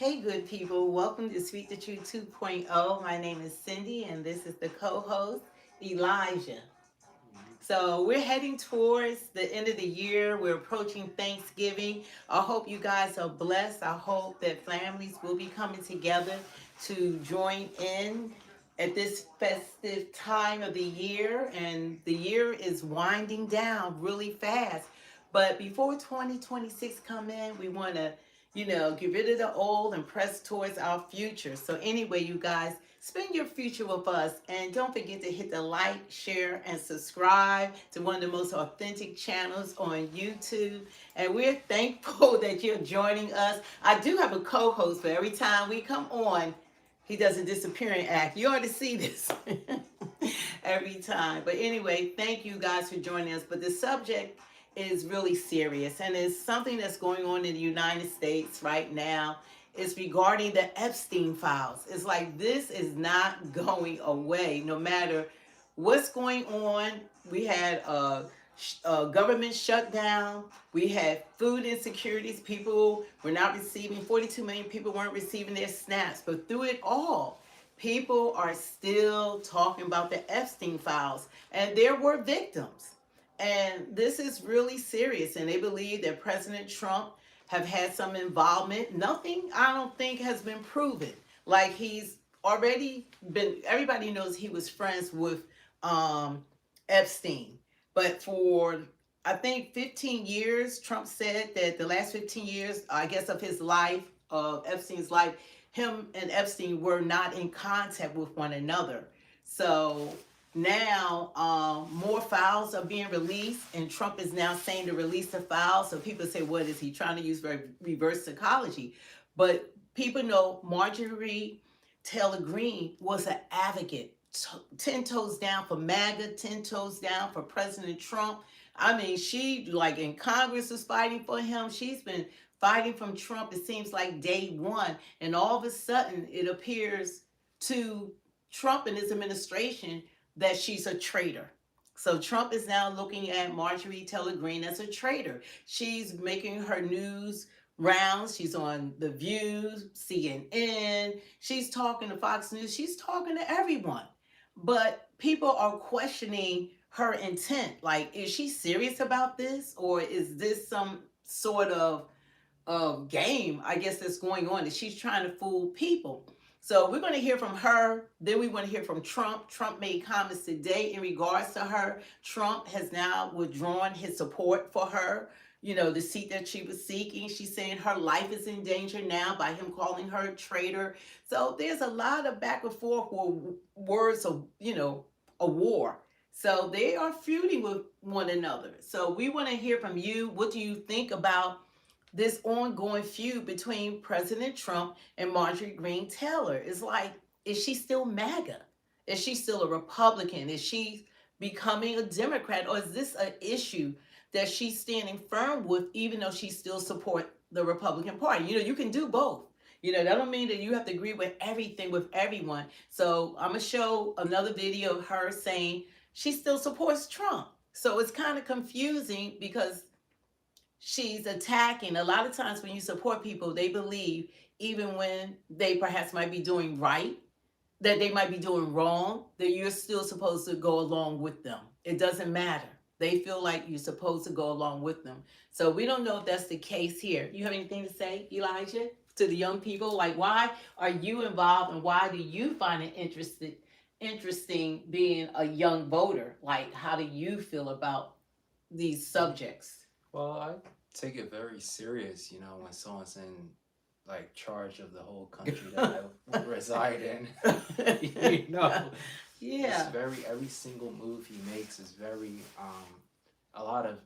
Hey, good people. Welcome to Speak the Truth 2.0. My name is Cindy, and this is the co host, Elijah. So, we're heading towards the end of the year. We're approaching Thanksgiving. I hope you guys are blessed. I hope that families will be coming together to join in at this festive time of the year. And the year is winding down really fast. But before 2026 come in, we want to get rid of the old and press towards our future. So anyway, you guys, spend your future with us, and don't forget to hit the like, share, and subscribe to one of the most authentic channels on YouTube. And we're thankful that you're joining us. I do have a co-host, but every time we come on, he does a disappearing act. You ought to see this every time. But anyway, thank you guys for joining us. But the subject is really serious, and it's something that's going on in the United States right now. It's regarding the Epstein files. It's like this is not going away no matter what's going on. We had a government shutdown. We had food insecurities. People were not receiving, 42 million people weren't receiving their snaps. But through it all, people are still talking about the Epstein files, and there were victims. And this is really serious. And they believe that President Trump have had some involvement. Nothing, I don't think, has been proven. Like he's already been, everybody knows he was friends with Epstein. But for, I think, 15 years, Trump said that the last 15 years, I guess, of his life, of Epstein's life, him and Epstein were not in contact with one another. So now more files are being released, and Trump is now saying to release the files. So people say, what is he trying to use reverse psychology? But people know Marjorie Taylor Greene was an advocate, 10 toes down for MAGA, 10 toes down for President Trump. I mean, she, like in Congress, was fighting for him. She's been fighting from Trump, it seems like day one. And all of a sudden, it appears to Trump and his administration that she's a traitor. So Trump is now looking at Marjorie Taylor Greene as a traitor. She's making her news rounds. She's on The View, CNN. She's talking to Fox News. She's talking to everyone. But people are questioning her intent. Like, is she serious about this? Or is this some sort of game, I guess, that's going on, that she's trying to fool people? So we're going to hear from her. Then we want to hear from Trump. Trump made comments today in regards to her. Trump has now withdrawn his support for her, the seat that she was seeking. She's saying her life is in danger now by him calling her a traitor. So there's a lot of back and forth with words of, a war. So they are feuding with one another. So we want to hear from you. What do you think about this ongoing feud between President Trump and Marjorie Greene Taylor? Is like, is she still MAGA? Is she still a Republican? Is she becoming a Democrat? Or is this an issue that she's standing firm with, even though she still supports the Republican Party? You can do both. That don't mean that you have to agree with everything with everyone. So I'm going to show another video of her saying she still supports Trump. So it's kind of confusing because she's attacking. A lot of times when you support people, they believe even when they perhaps might be doing right, that they might be doing wrong, that you're still supposed to go along with them. It doesn't matter. They feel like you're supposed to go along with them. So we don't know if that's the case here. You have anything to say, Elijah, to the young people? Like, why are you involved, and why do you find it interesting being a young voter? Like, how do you feel about these subjects? Well, I take it very serious, when someone's in charge of the whole country that I reside in. Yeah. It's every single move he makes is very a lot of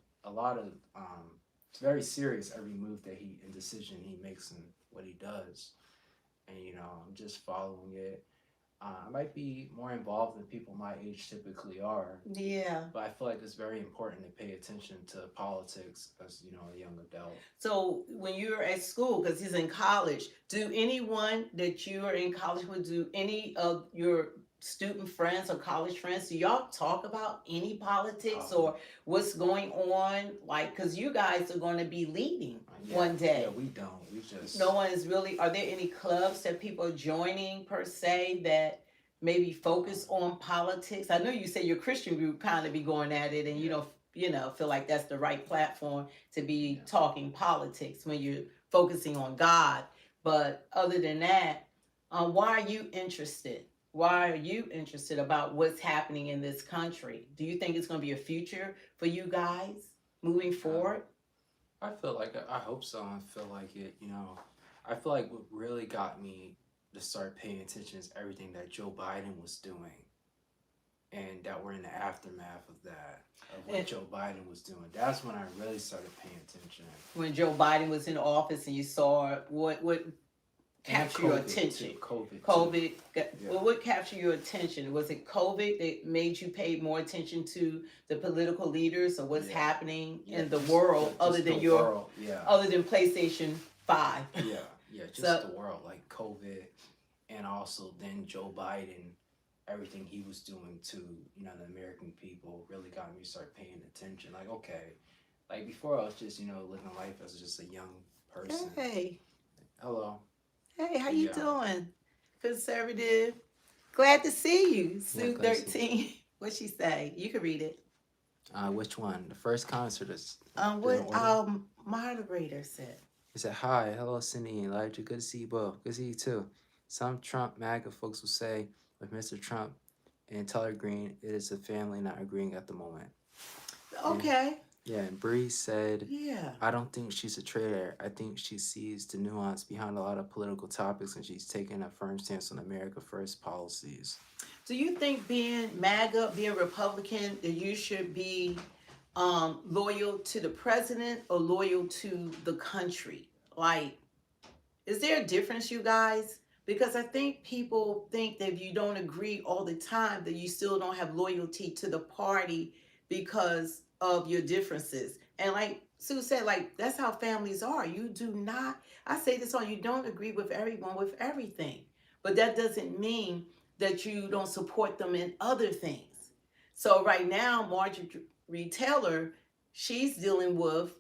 it's very serious, every move that he and decision he makes and what he does. And I'm just following it. I might be more involved than people my age typically are. Yeah. But I feel like it's very important to pay attention to politics as, a young adult. So when you're at school, because he's in college, do anyone that you are in college with, do any of your student friends or college friends, do y'all talk about any politics Um, or what's going on? Like, because you guys are going to be leading one day. Yeah, we don't. We just No one is really, are there any clubs that people are joining per se that maybe focus on politics? I know you say your Christian group kind of be going at it and you don't feel like that's the right platform to be talking politics when you're focusing on God. But other than that, why are you interested? Why are you interested about what's happening in this country? Do you think it's going to be a future for you guys moving forward? I feel like I hope so. I feel like it. I feel like what really got me to start paying attention is everything that Joe Biden was doing, and that we're in the aftermath of that, of what Joe Biden was doing. That's when I really started paying attention. When Joe Biden was in office and you saw what captured your attention? COVID. Well, what captured your attention? Was it COVID that made you pay more attention to the political leaders or what's happening in the world other than other than PlayStation 5? Just the world, like COVID, and also then Joe Biden, everything he was doing to the American people really got me to start paying attention. Like, okay, like before I was just living life as just a young person. Hey, hello. Hey, how you doing? Conservative. Glad to see you. Sue glad to see 13. What she say? You can read it. Which one? The first concert is. What moderator said? He said, "Hi, hello, Cindy and Elijah. Good to see you both. Good to see you too." Some Trump MAGA folks will say, with Mr. Trump and Teller Greene, it is a family not agreeing at the moment. Okay. And Bree said, Yeah. I don't think she's a traitor. I think she sees the nuance behind a lot of political topics and she's taking a firm stance on America First policies. Do you think being MAGA, being Republican, that you should be loyal to the president or loyal to the country? Like, is there a difference, you guys? Because I think people think that if you don't agree all the time, that you still don't have loyalty to the party because of your differences. And like Sue said, like that's how families are. You do not, I say this on, you don't agree with everyone with everything. But that doesn't mean that you don't support them in other things. So right now, Marjorie Taylor, she's dealing with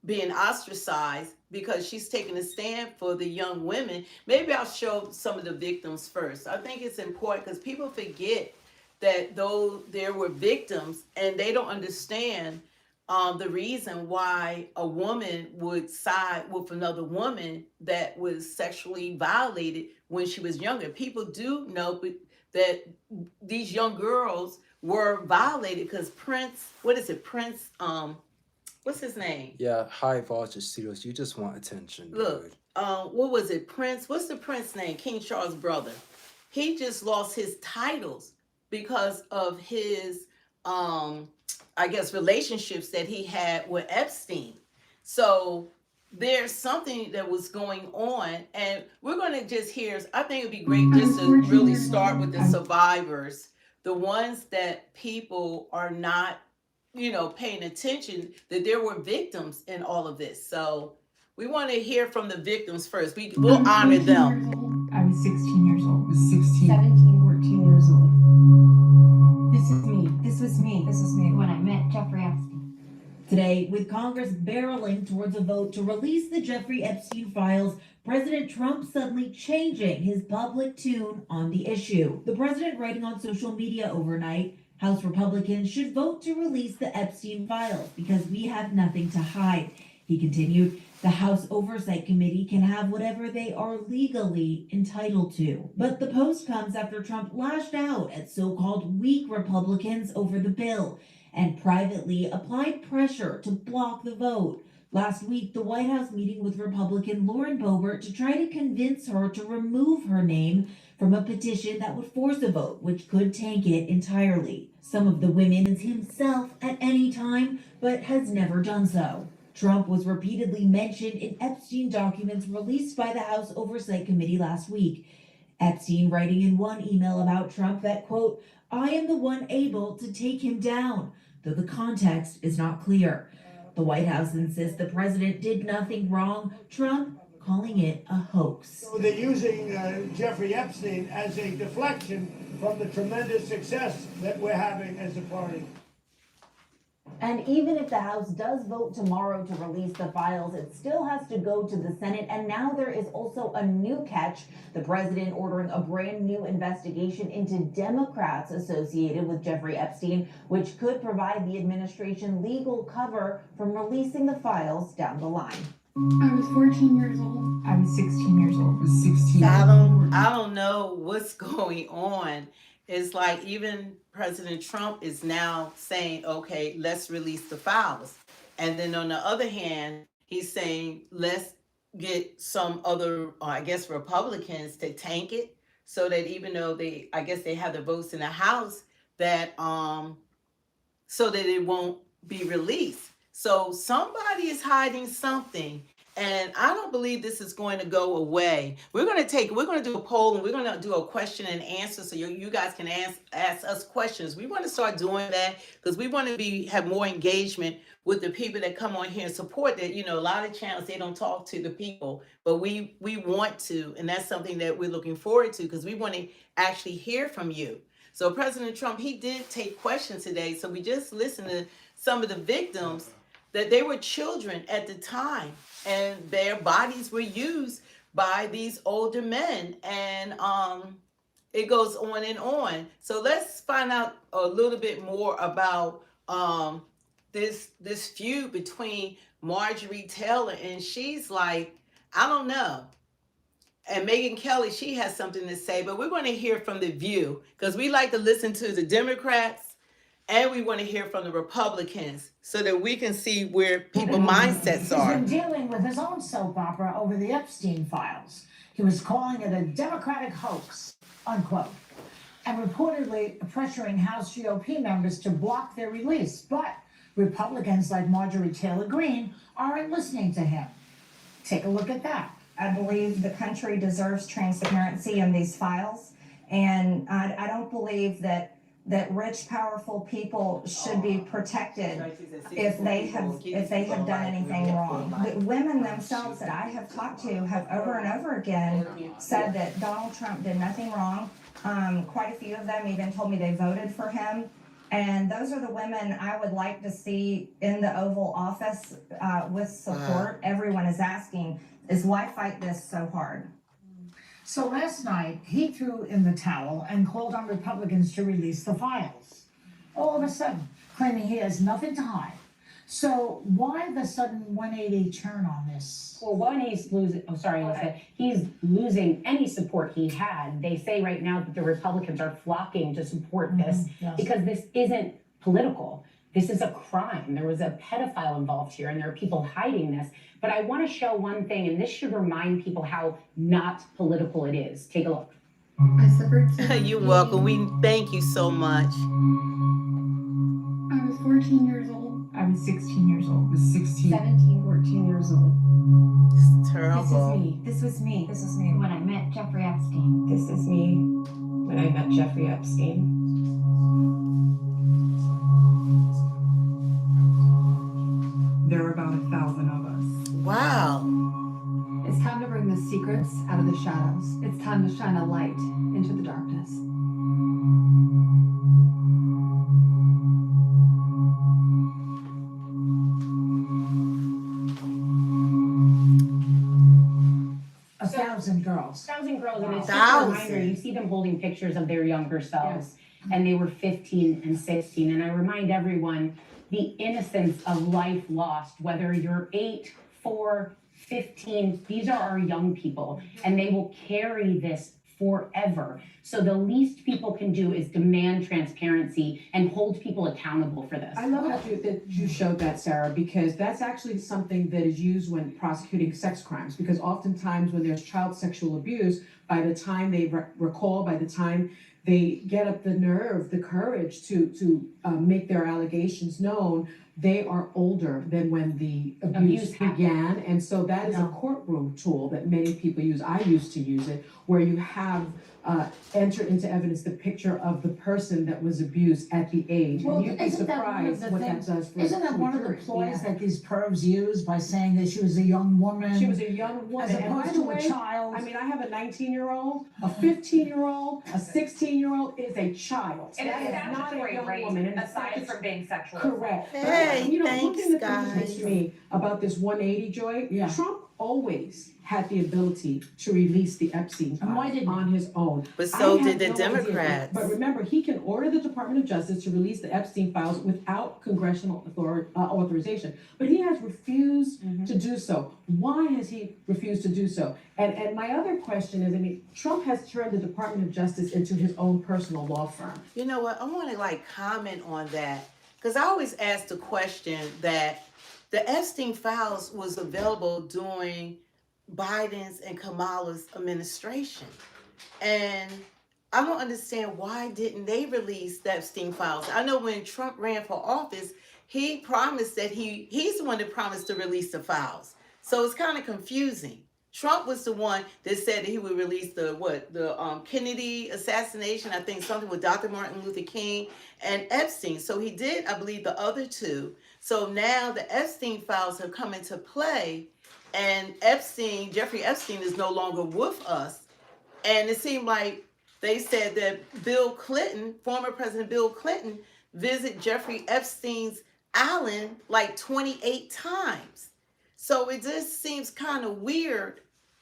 being ostracized because she's taking a stand for the young women. Maybe I'll show some of the victims first. I think it's important because people forget that though there were victims and they don't understand the reason why a woman would side with another woman that was sexually violated when she was younger. People do know that these young girls were violated because Prince, what is it, Prince, what's his name? Yeah, High Voltage Studios. You just want attention, dude. Look, what was it, Prince? What's the Prince name? King Charles' brother. He just lost his titles because of his, I guess, relationships that he had with Epstein. So there's something that was going on, and we're going to just hear. I think it'd be great just to really start with the survivors, the ones that people are not paying attention, that there were victims in all of this. So we want to hear from the victims first. We'll honor them. I was 16 years old. I was 16. 17, 14 years old. This is me. This was me. This was me when I met Jeffrey Epstein. Today, with Congress barreling towards a vote to release the Jeffrey Epstein files, President Trump suddenly changing his public tune on the issue. The president writing on social media overnight, House Republicans should vote to release the Epstein files because we have nothing to hide. He continued, the House Oversight Committee can have whatever they are legally entitled to. But the post comes after Trump lashed out at so-called weak Republicans over the bill and privately applied pressure to block the vote. Last week, the White House meeting with Republican Lauren Boebert to try to convince her to remove her name from a petition that would force a vote, which could tank it entirely. Some of the women himself at any time, but has never done so. Trump was repeatedly mentioned in Epstein documents released by the House Oversight Committee last week. Epstein writing in one email about Trump that, quote, I am the one able to take him down, though the context is not clear. The White House insists the president did nothing wrong. Trump calling it a hoax. So they're using Jeffrey Epstein as a deflection from the tremendous success that we're having as a party. And even if the House does vote tomorrow to release the files, it still has to go to the Senate. And now there is also a new catch. The president ordering a brand new investigation into Democrats associated with Jeffrey Epstein, which could provide the administration legal cover from releasing the files down the line. I was 14 years old. I was 16 years old. I was 16. I don't know what's going on. It's like even President Trump is now saying, okay, let's release the files. And then on the other hand, he's saying, let's get some other, I guess, Republicans to tank it so that even though I guess they have the votes in the House, that so that it won't be released. So somebody is hiding something. And I don't believe this is going to go away. We're going to do a poll, and we're going to do a question and answer so you guys can ask us questions. We want to start doing that because we want to have more engagement with the people that come on here and support that. You know, a lot of channels, they don't talk to the people, but we want to, and that's something that we're looking forward to because we want to actually hear from you. So President Trump, he did take questions today. So we just listened to some of the victims that they were children at the time, and their bodies were used by these older men, and it goes on and on. So let's find out a little bit more about this feud between Marjorie Taylor, and she's like, I don't know. And Megyn Kelly, she has something to say, but we're going to hear from The View because we like to listen to the Democrats and we want to hear from the Republicans so that we can see where people's mindsets are. He's been dealing with his own soap opera over the Epstein files. He was calling it a Democratic hoax, unquote, and reportedly pressuring House GOP members to block their release. But Republicans like Marjorie Taylor Greene aren't listening to him. Take a look at that. I believe the country deserves transparency in these files, and I don't believe that rich, powerful people should be protected if they have done anything wrong. The women themselves that I have talked to have over and over again said that Donald Trump did nothing wrong. Quite a few of them even told me they voted for him. And those are the women I would like to see in the Oval Office with support. Everyone is asking, is why fight this so hard? So last night, he threw in the towel and called on Republicans to release the files. All of a sudden, claiming he has nothing to hide. So why the sudden 180 turn on this? Well, one, he's losing, he's losing any support he had. They say right now that the Republicans are flocking to support this because this isn't political. This is a crime. There was a pedophile involved here, and there are people hiding this. But I want to show one thing, and this should remind people how not political it is. Take a look. I suffered. You're welcome. We thank you so much. I was 14 years old. I was 16 years old. I was 16. 17, 14 years old. It's terrible. This was me. This was me when I met Jeffrey Epstein. This is me when I met Jeffrey Epstein. There were about 1,000 of us. Wow. It's time to bring the secrets out of the shadows. It's time to shine a light into the darkness. A thousand girls. 1,000 girls, and it's just a Thousands. reminder, you see them holding pictures of their younger selves, and they were 15 and 16. And I remind everyone, the innocence of life lost, whether you're 8, 4, 15, these are our young people, and they will carry this forever. So the least people can do is demand transparency and hold people accountable for this. I love that you showed that, Sarah, because that's actually something that is used when prosecuting sex crimes. Because oftentimes when there's child sexual abuse, by the time they recall, by the time they get up the nerve, the courage to make their allegations known, they are older than when the abuse began. And so that is a courtroom tool that many people use. I used to use it, where you have entered into evidence the picture of the person that was abused at the age. Well, And you'd be isn't that one of surprised the what things? that does for Isn't that for one of the jury. ploys that these pervs use by saying that she was a young woman? She was a young woman. As And by opposed the to a way, child. I mean, I have a 19-year-old, a 15-year-old, a 16-year-old is a child. And That it's is not a statutory young rape, woman. And aside from being sexual. correct. Hey, You know, one thanks, thing that amazes guys. me about this 180, Joy, Yeah. Trump always had the ability to release the Epstein And why files didn't he? on his own. But I so have did the no idea. Democrats. But remember, he can order the Department of Justice to release the Epstein files without congressional authorization. But he has refused to do so. Why has he refused to do so? And my other question is, I mean, Trump has turned the Department of Justice into his own personal law firm. You know what? I want to comment on that, because I always ask the question that the Epstein files was available during Biden's and Kamala's administration. And I don't understand, why didn't they release the Epstein files? I know when Trump ran for office, he promised that he's the one that promised to release the files. So it's kind of confusing. Trump was the one that said that he would release the Kennedy assassination, I think something with Dr. Martin Luther King and Epstein. So he did, I believe, the other two. So now the Epstein files have come into play, and Jeffrey Epstein is no longer with us. And it seemed like they said that Bill Clinton, former President Bill Clinton, visited Jeffrey Epstein's island like 28 times. So it just seems kind of weird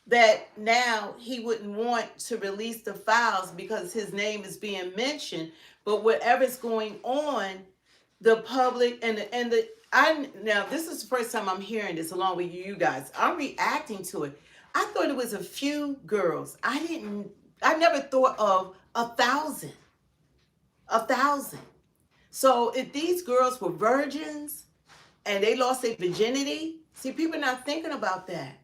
that now he wouldn't want to release the files because his name is being mentioned. But whatever's going on, the public now this is the first time I'm hearing this along with you guys. I'm reacting to it. I thought it was a few girls. I never thought of 1,000. 1,000. So if these girls were virgins and they lost their virginity, see, people are not thinking about that.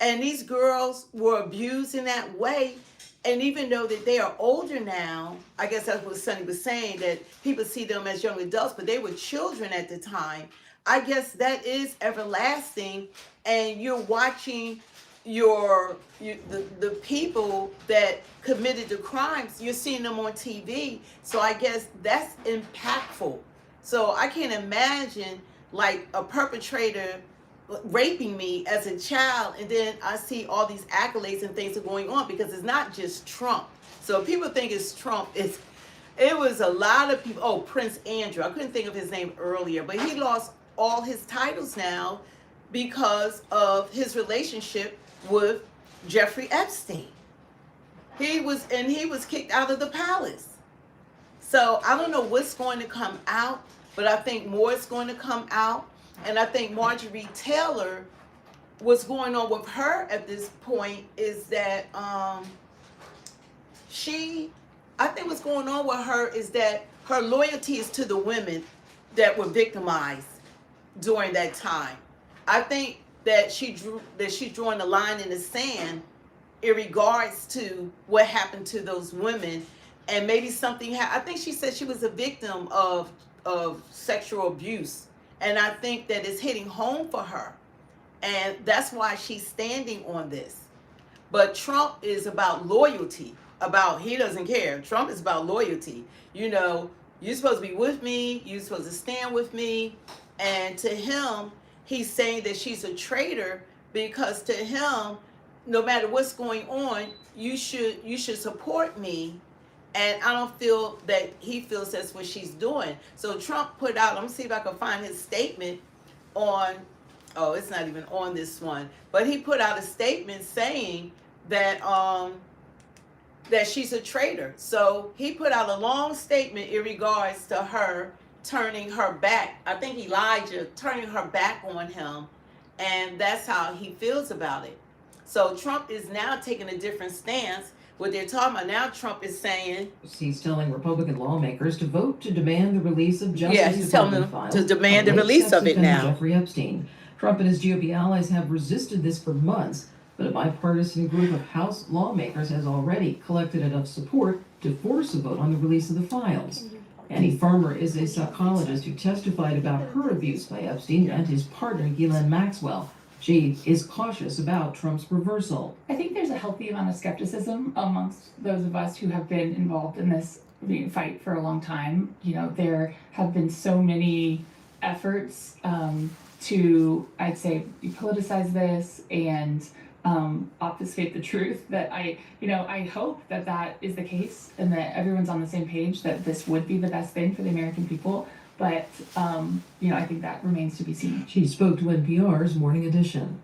And these girls were abused in that way. And even though that they are older now, I guess that's what Sonny was saying, that people see them as young adults, but they were children at the time. I guess that is everlasting. And you're watching the people that committed the crimes, you're seeing them on TV. So I guess that's impactful. So I can't imagine like a perpetrator raping me as a child, and then I see all these accolades and things are going on, because it's not just Trump. So people think it's Trump. It was a lot of people. Oh, Prince Andrew. I couldn't think of his name earlier, but he lost all his titles now because of his relationship with Jeffrey Epstein. He was kicked out of the palace. So I don't know what's going to come out, but I think more is going to come out. And I think Marjorie Taylor, what's going on with her at this point is that I think what's going on with her is that her loyalty is to the women that were victimized during that time. I think that she's drawing a line in the sand in regards to what happened to those women, and maybe something I think she said she was a victim of sexual abuse. And I think that it's hitting home for her. And that's why she's standing on this. But Trump is about loyalty, he doesn't care. Trump is about loyalty. You know, you're supposed to be with me, you're supposed to stand with me. And to him, he's saying that she's a traitor, because to him, no matter what's going on, you should support me. And I don't feel that he feels that's what she's doing. So Trump put out, let me see if I can find his statement on, it's not even on this one, but he put out a statement saying that that she's a traitor. So he put out a long statement in regards to her turning her back. I think Elijah turning her back on him, and that's how he feels about it. So Trump is now taking a different stance. What they're talking about now, Trump is saying he's telling Republican lawmakers to vote to demand the release of Justice he's telling them files to demand the release of it now. Jeffrey Epstein. Trump and his GOP allies have resisted this for months, but a bipartisan group of House lawmakers has already collected enough support to force a vote on the release of the files. Annie Farmer is a psychologist who testified about her abuse by Epstein and his partner, Ghislaine Maxwell. She is cautious about Trump's reversal. I think there's a healthy amount of skepticism amongst those of us who have been involved in this fight for a long time. You know, there have been so many efforts to, I'd say, politicize this and obfuscate the truth that I hope that that is the case and that everyone's on the same page, that this would be the best thing for the American people. But, I think that remains to be seen. She spoke to NPR's Morning Edition.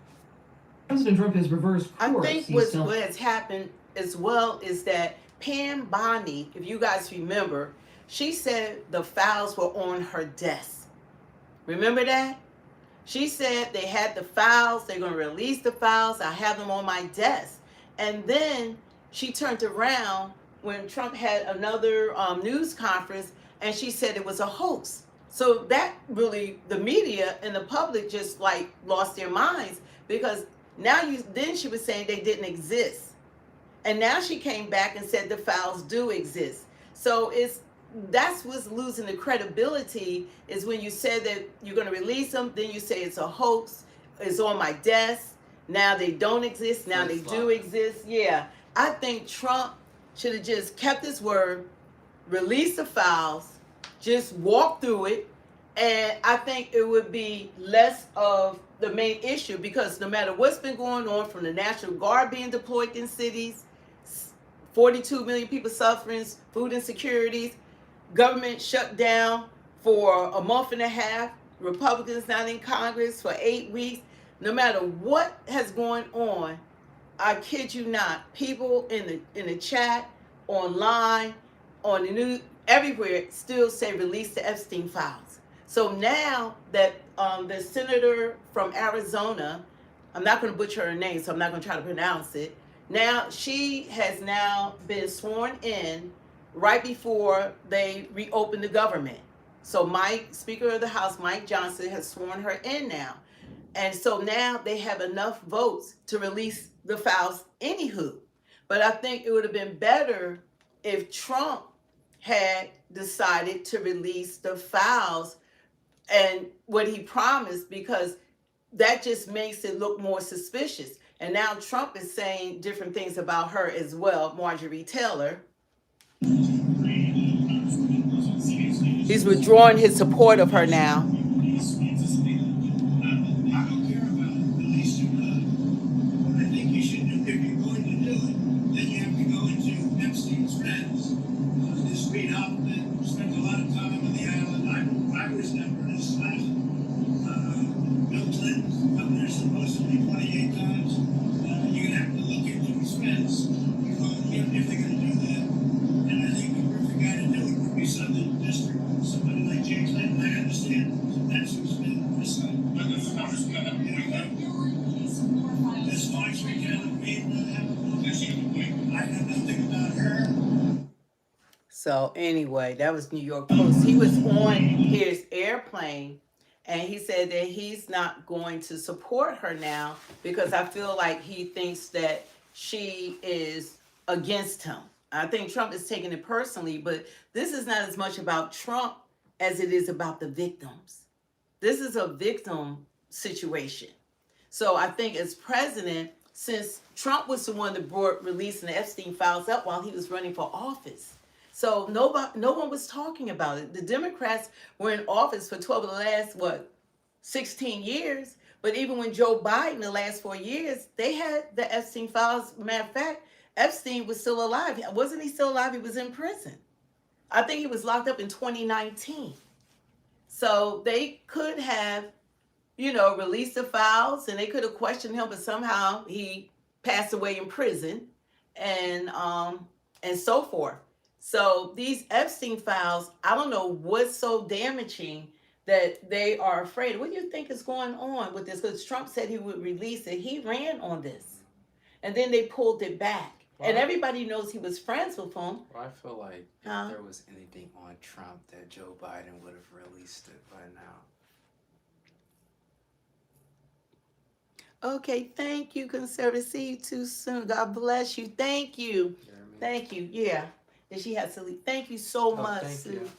President Trump has reversed course. I think what has happened as well is that Pam Bondi, if you guys remember, she said the files were on her desk. Remember that? She said they had the files, they're going to release the files, I have them on my desk. And then she turned around when Trump had another news conference and she said it was a hoax. So that really, the media and the public just like lost their minds, because then she was saying they didn't exist. And now she came back and said the files do exist. So that's what's losing the credibility, is when you said that you're going to release them, then you say it's a hoax, it's on my desk, now they don't exist, now they do exist. Yeah, I think Trump should have just kept his word, released the files, just walk through it, and I think it would be less of the main issue, because no matter what's been going on, from the National Guard being deployed in cities, 42 million people suffering, food insecurities, government shut down for a month and a half, Republicans not in Congress for 8 weeks. No matter what has going on, I kid you not, people in the chat, online, on the news, everywhere still say release the Epstein files. So now that the senator from Arizona, I'm not going to butcher her name, so I'm not going to try to pronounce it. Now she has now been sworn in right before they reopen the government. So Speaker of the House, Mike Johnson, has sworn her in now. And so now they have enough votes to release the files anywho. But I think it would have been better if Trump had decided to release the files and what he promised, because that just makes it look more suspicious. And now Trump is saying different things about her as well, Marjorie Taylor. He's withdrawing his support of her now. So anyway, that was New York Post. He was on his airplane and he said that he's not going to support her now because I feel like he thinks that she is against him. I think Trump is taking it personally, but this is not as much about Trump as it is about the victims. This is a victim situation. So I think as president, since Trump was the one that brought releasing the Epstein files up while he was running for office, so no one was talking about it. The Democrats were in office for 12 of the last, 16 years. But even when Joe Biden, the last 4 years, they had the Epstein files. Matter of fact, Epstein was still alive. Wasn't he still alive? He was in prison. I think he was locked up in 2019. So they could have, released the files and they could have questioned him, but somehow he passed away in prison and so forth. So these Epstein files, I don't know what's so damaging that they are afraid. What do you think is going on with this? Because Trump said he would release it. He ran on this. And then they pulled it back. Well, and everybody knows he was friends with him. Well, I feel like if there was anything on Trump, that Joe Biden would have released it by now. Okay, thank you, conservative. See you too soon. God bless you. Thank you. Thank you. Yeah. And she has to leave. Thank you so much, Thank Sue. you.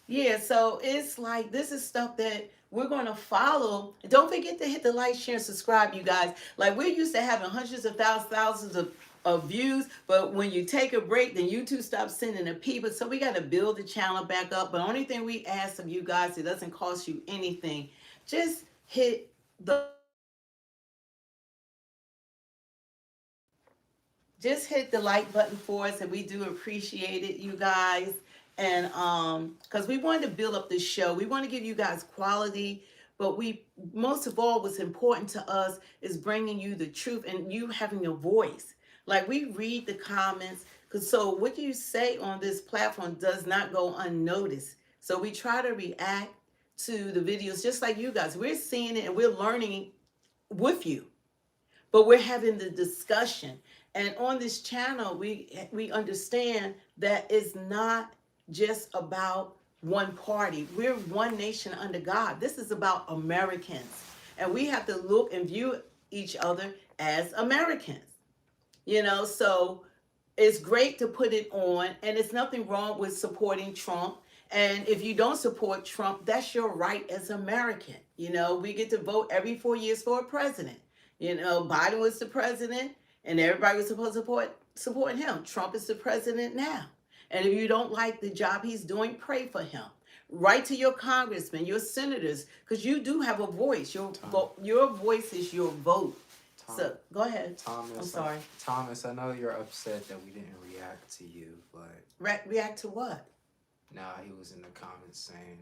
Yeah, so it's like this is stuff that we're going to follow. Don't forget to hit the like, share, and subscribe, you guys. Like we're used to having hundreds of thousands of views, but when you take a break, then YouTube stops sending the people. So we got to build the channel back up. But only thing we ask of you guys, it doesn't cost you anything. Just hit the like button for us, and we do appreciate it, you guys. And because we wanted to build up this show, we want to give you guys quality, but we most of all, what's important to us is bringing you the truth and you having a voice. Like we read the comments, because so what you say on this platform does not go unnoticed. So we try to react to the videos just like you guys. We're seeing it and we're learning with you, but we're having the discussion. And on this channel, we understand that it's not just about one party. We're one nation under God. This is about Americans. And we have to look and view each other as Americans. You know, so it's great to put it on, and it's nothing wrong with supporting Trump. And if you don't support Trump, that's your right as American. You know, we get to vote every 4 years for a president. You know, Biden was the president, and everybody was supposed to support him. Trump is the president now. And if you don't like the job he's doing, pray for him. Write to your congressmen, your senators, because you do have a voice. Your voice is your vote. So go ahead. Thomas, I'm sorry. Thomas, I know you're upset that we didn't react to you, but react to what? Nah, he was in the comments saying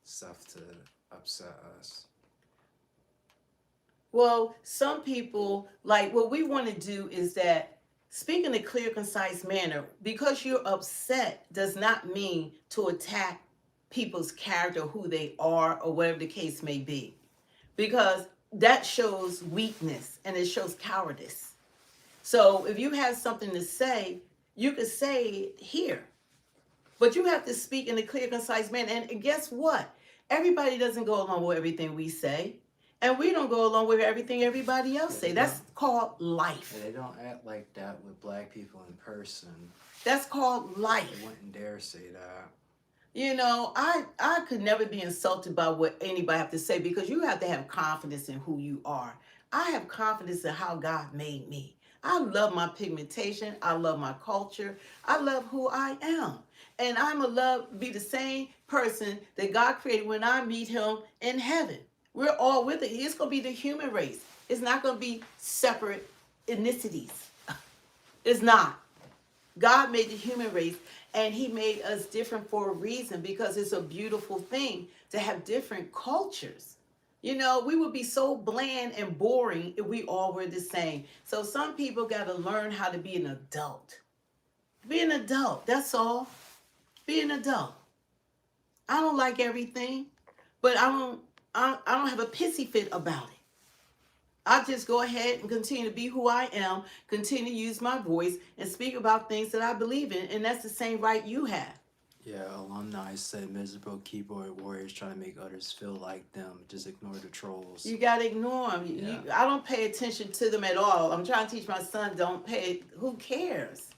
stuff to upset us. Well, some people, like, what we want to do is that speak in a clear, concise manner. Because you're upset does not mean to attack people's character, who they are, or whatever the case may be. Because that shows weakness and it shows cowardice. So if you have something to say, you could say it here. But you have to speak in a clear, concise manner. And guess what? Everybody doesn't go along with everything we say. And we don't go along with everything everybody else say. That's called life. They don't act like that with black people in person. That's called life. They wouldn't dare say that. You know, I could never be insulted by what anybody have to say, because you have to have confidence in who you are. I have confidence in how God made me. I love my pigmentation. I love my culture. I love who I am. And I'm a be the same person that God created when I meet him in heaven. We're all with it. It's going to be the human race. It's not going to be separate ethnicities. It's not. God made the human race, and he made us different for a reason, because it's a beautiful thing to have different cultures. You know, we would be so bland and boring if we all were the same. So some people got to learn how to be an adult. Be an adult. That's all. Be an adult. I don't like everything, but I don't have a pissy fit about it. I just go ahead and continue to be who I am, continue to use my voice and speak about things that I believe in, and that's the same right you have. Yeah, alumni said miserable keyboard warriors trying to make others feel like them. Just ignore the trolls. You got to ignore them. Yeah. I don't pay attention to them at all. I'm trying to teach my son, who cares?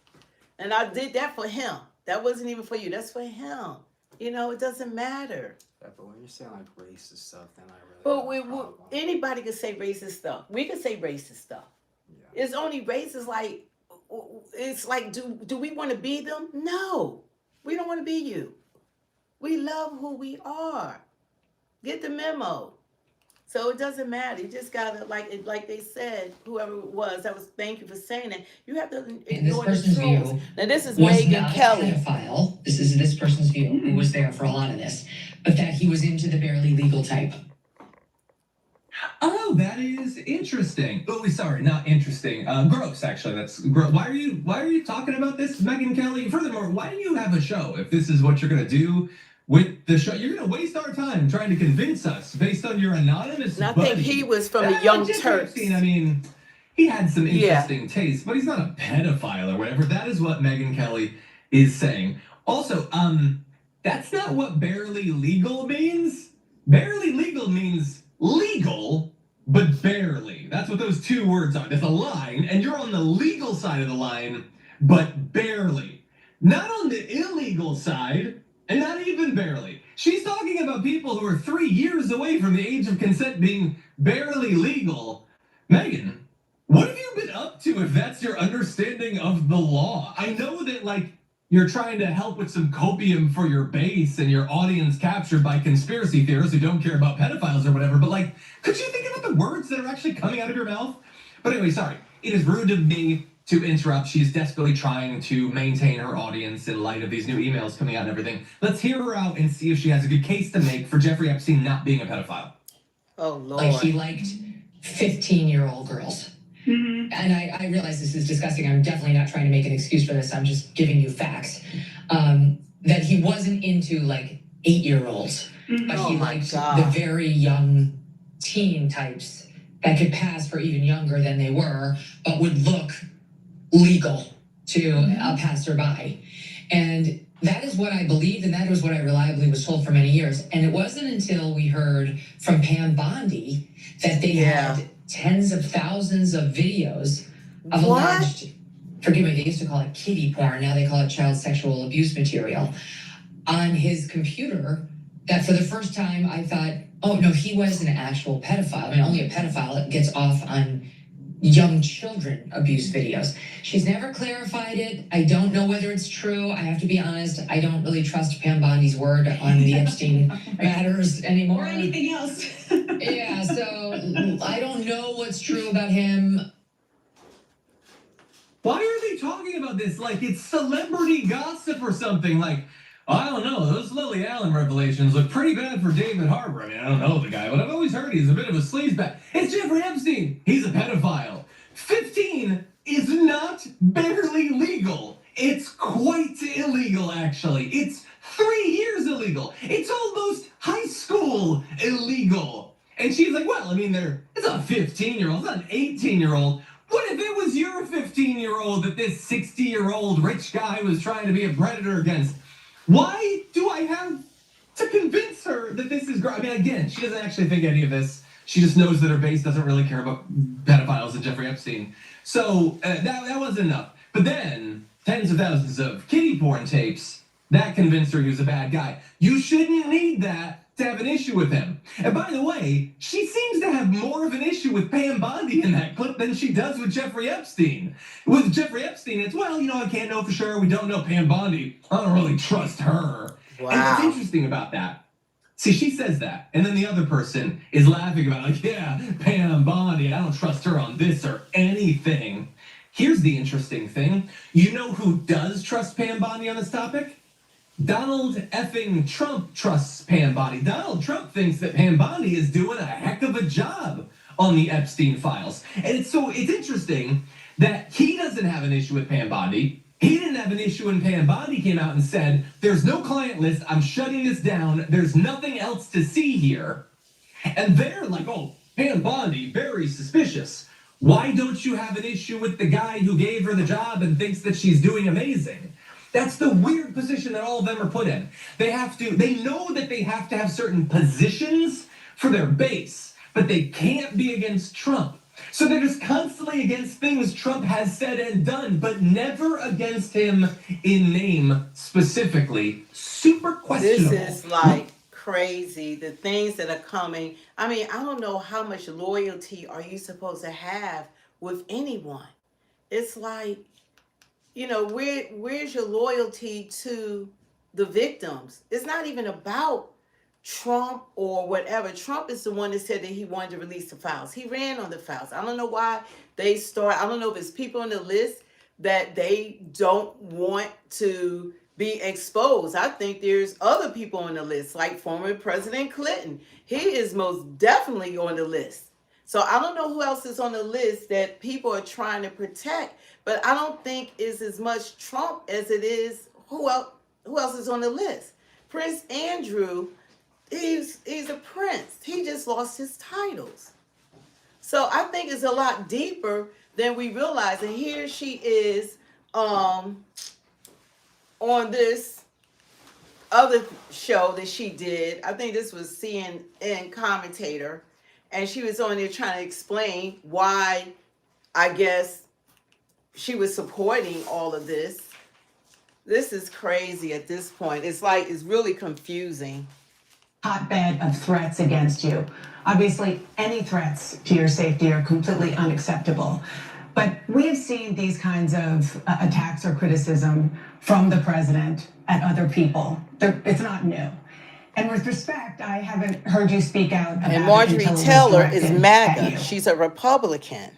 And I did that for him. That wasn't even for you. That's for him. You know, it doesn't matter. Yeah, but when you're saying like racist stuff, then I really. But anybody could say racist stuff. We could say racist stuff. Yeah. It's only racist. Like, it's like, do we want to be them? No, we don't want to be you. We love who we are. Get the memo. So it doesn't matter. You just gotta, like they said, whoever it was, thank you for saying it. You have to ignore the trolls. Now this is Megyn Kelly. Pedophile. This is this person's view, who was there for a lot of this, but that he was into the barely legal type. Oh, that is interesting. Oh, sorry, not interesting. Gross, actually. That's gross. Why are you talking about this, Megyn Kelly? Furthermore, why do you have a show if this is what you're gonna do? With the show, you're going to waste our time trying to convince us based on your anonymous buddy. I think he was from the Young Turks. Epstein, I mean, he had some interesting taste, but he's not a pedophile or whatever. That is what Megyn Kelly is saying. Also, that's not what barely legal means. Barely legal means legal, but barely. That's what those two words are. There's a line, and you're on the legal side of the line, but barely. Not on the illegal side. And not even barely. She's talking about people who are 3 years away from the age of consent being barely legal. Megan, what have you been up to if that's your understanding of the law? I know that, like, you're trying to help with some copium for your base and your audience captured by conspiracy theorists who don't care about pedophiles or whatever, but, like, could you think about the words that are actually coming out of your mouth? But anyway, sorry. It is rude of me to interrupt. She's desperately trying to maintain her audience in light of these new emails coming out and everything. Let's hear her out and see if she has a good case to make for Jeffrey Epstein not being a pedophile. Oh, Lord. Like, he liked 15-year-old girls. And I realize this is disgusting. I'm definitely not trying to make an excuse for this. I'm just giving you facts. That he wasn't into, like, 8-year-olds, but he liked the very young teen types that could pass for even younger than they were, but would look legal to a passerby. And that is what I believed, and that was what I reliably was told for many years. And it wasn't until we heard from Pam Bondi that they had tens of thousands of videos of alleged, forgive me, they used to call it kiddie porn, now they call it child sexual abuse material, on his computer, that for the first time I thought, oh no, he was an actual pedophile. I mean, only a pedophile gets off on young children abuse videos. She's never clarified it. I don't know whether it's true. I have to be honest. I don't really trust Pam Bondi's word on the Epstein matters anymore. Or anything else. Yeah, so I don't know what's true about him. Why are they talking about this like it's celebrity gossip or something? Like, I don't know, those Lily Allen revelations look pretty bad for David Harbour. I mean, I don't know the guy, but I've always heard he's a bit of a sleazebag. It's Jeffrey Epstein. He's a pedophile. 15 is not barely legal. It's quite illegal, actually. It's 3 years illegal. It's almost high school illegal. And she's like, well, I mean, it's a 15-year-old, it's not an 18-year-old. What if it was your 15-year-old that this 60-year-old rich guy was trying to be a predator against? Why do I have to convince her that this is I mean, again, she doesn't actually think any of this. She just knows that her base doesn't really care about pedophiles and Jeffrey Epstein. So that wasn't enough. But then, tens of thousands of kiddie porn tapes, that convinced her he was a bad guy. You shouldn't need that to have an issue with him. And by the way, she seems to have more of an issue with Pam Bondi in that clip than she does with Jeffrey Epstein. With Jeffrey Epstein, it's, well, you know, I can't know for sure. We don't know Pam Bondi. I don't really trust her. Wow. And what's interesting about that, see, she says that, and then the other person is laughing about it, like, yeah, Pam Bondi, I don't trust her on this or anything. Here's the interesting thing. You know who does trust Pam Bondi on this topic? Donald effing Trump trusts Pam Bondi. Donald Trump thinks that Pam Bondi is doing a heck of a job on the Epstein files. And it's interesting that he doesn't have an issue with Pam Bondi. He didn't have an issue when Pam Bondi came out and said, there's no client list, I'm shutting this down, there's nothing else to see here. And they're like, oh, Pam Bondi, very suspicious. Why don't you have an issue with the guy who gave her the job and thinks that she's doing amazing? That's the weird position that all of them are put in. They know that they have to have certain positions for their base, but they can't be against Trump. So they're just constantly against things Trump has said and done, but never against him in name specifically. Super questionable. This is like crazy, the things that are coming. I mean, I don't know how much loyalty are you supposed to have with anyone. It's like, you know, where's your loyalty to the victims? It's not even about Trump or whatever. Trump is the one that said that he wanted to release the files. He ran on the files. I don't know why I don't know if it's people on the list that they don't want to be exposed. I think there's other people on the list, like former President Clinton. He is most definitely on the list. So I don't know who else is on the list that people are trying to protect, but I don't think it's as much Trump as it is who else is on the list. Prince Andrew, he's a prince. He just lost his titles. So I think it's a lot deeper than we realize. And here she is on this other show that she did. I think this was CNN commentator. And she was on there trying to explain why, I guess, she was supporting all of this. This is crazy at this point. It's like, it's really confusing. Hotbed of threats against you. Obviously, any threats to your safety are completely unacceptable. But we have seen these kinds of attacks or criticism from the president at other people. It's not new. And with respect, I haven't heard you speak out about And it Marjorie until it was Taylor is directed at MAGA. you. She's a Republican.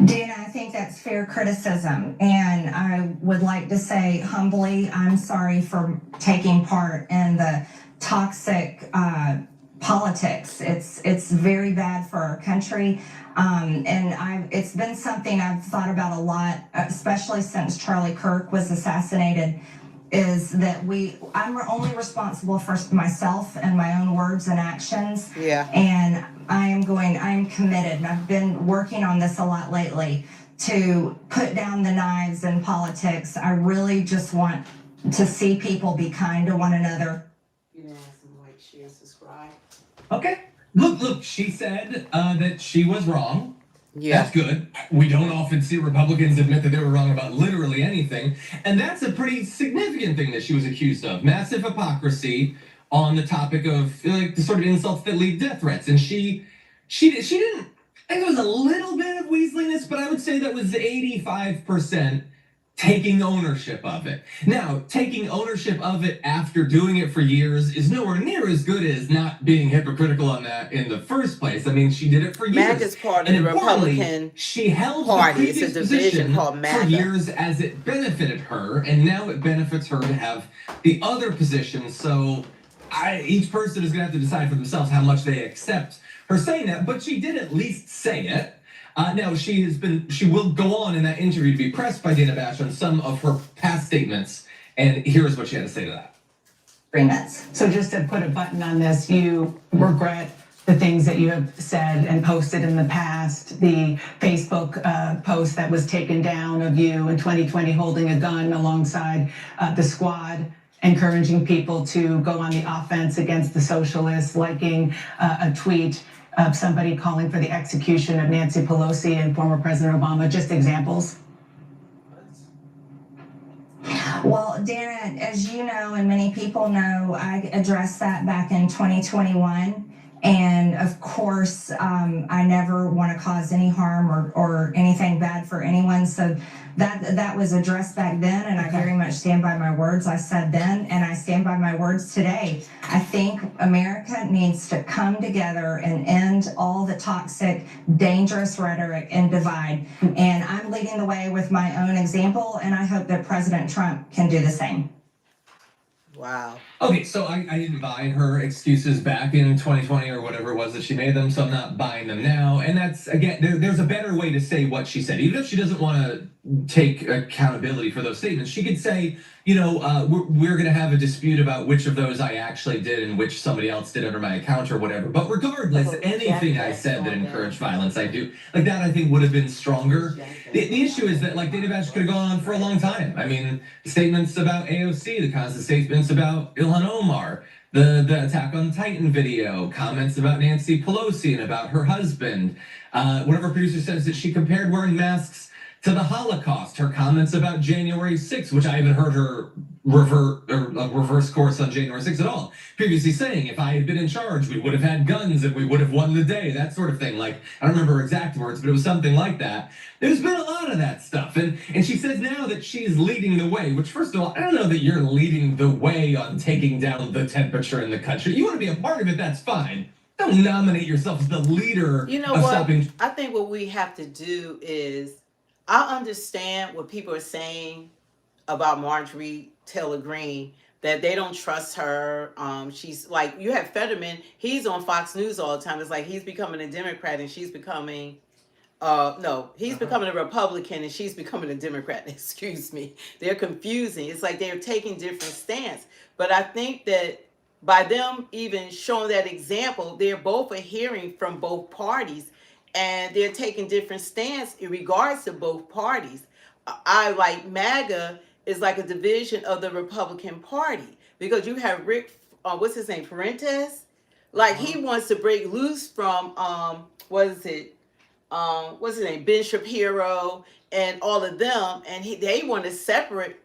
Dana, I think that's fair criticism, and I would like to say humbly, I'm sorry for taking part in the toxic politics. It's very bad for our country, and it's been something I've thought about a lot, especially since Charlie Kirk was assassinated. Is that I'm only responsible for myself and my own words and actions. Yeah. And I'm committed, and I've been working on this a lot lately, to put down the knives in politics. I really just want to see people be kind to one another. Like, share, subscribe. Okay. Look, she said that she was wrong. Yeah. That's good. We don't often see Republicans admit that they were wrong about literally anything. And that's a pretty significant thing that she was accused of. Massive hypocrisy on the topic of like the sort of insults that lead to death threats. And she didn't, I think it was a little bit of weaseliness, but I would say that was 85% taking ownership of it. Now, taking ownership of it after doing it for years is nowhere near as good as not being hypocritical on that in the first place. I mean, she did it for years. MAGA's part of the Republican she held Party. the It's a previous division position called for MAGA. years as it benefited her, and now it benefits her to have the other position. So each person is going to have to decide for themselves how much they accept her saying that, but she did at least say it. Now, she will go on in that interview to be pressed by Dana Bash on some of her past statements, and here's what she had to say to that. Agreements. So just to put a button on this, you regret the things that you have said and posted in the past, the Facebook post that was taken down of you in 2020 holding a gun alongside the squad, encouraging people to go on the offense against the socialists, liking a tweet of somebody calling for the execution of Nancy Pelosi and former President Obama, just examples. Well, Dana, as you know, and many people know, I addressed that back in 2021. And of course, I never want to cause any harm or anything bad for anyone. So that was addressed back then, and I very much stand by my words I said then, and I stand by my words today. I think America needs to come together and end all the toxic, dangerous rhetoric and divide. And I'm leading the way with my own example, and I hope that President Trump can do the same. Wow. Okay, so I didn't buy her excuses back in 2020 or whatever it was that she made them, so I'm not buying them now. And that's, again, there's a better way to say what she said. Even if she doesn't want to take accountability for those statements, she could say, we're going to have a dispute about which of those I actually did and which somebody else did under my account or whatever. But regardless, anything I said that encouraged violence, I do. Like that, I think, would have been stronger. The issue is that, like, Dana Bash could have gone on for a long time. I mean, statements about AOC, the constant statements about Ilhan Omar, the Attack on Titan video, comments about Nancy Pelosi and about her husband. One of our producers says that she compared wearing masks to the Holocaust. Her comments about January 6th, which I haven't heard her reverse course on January 6th at all. Previously saying, if I had been in charge, we would have had guns and we would have won the day, that sort of thing. Like, I don't remember her exact words, but it was something like that. There's been a lot of that stuff. And she says now that she's leading the way, which, first of all, I don't know that you're leading the way on taking down the temperature in the country. You want to be a part of it, that's fine. Don't nominate yourself as the leader of stopping. I think what we have to do is, I understand what people are saying about Marjorie Taylor Greene, that they don't trust her. She's like, you have Fetterman, he's on Fox News all the time. It's like he's becoming a Democrat and she's becoming, becoming a Republican and she's becoming a Democrat. Excuse me. They're confusing. It's like they're taking different stance. But I think that by them even showing that example, they're both adhering from both parties. And they're taking different stance in regards to both parties. I like MAGA is like a division of the Republican Party, because you have Rick, what's his name, Parentes? Like he wants to break loose from, what's his name, Ben Shapiro, and all of them, and they want a separate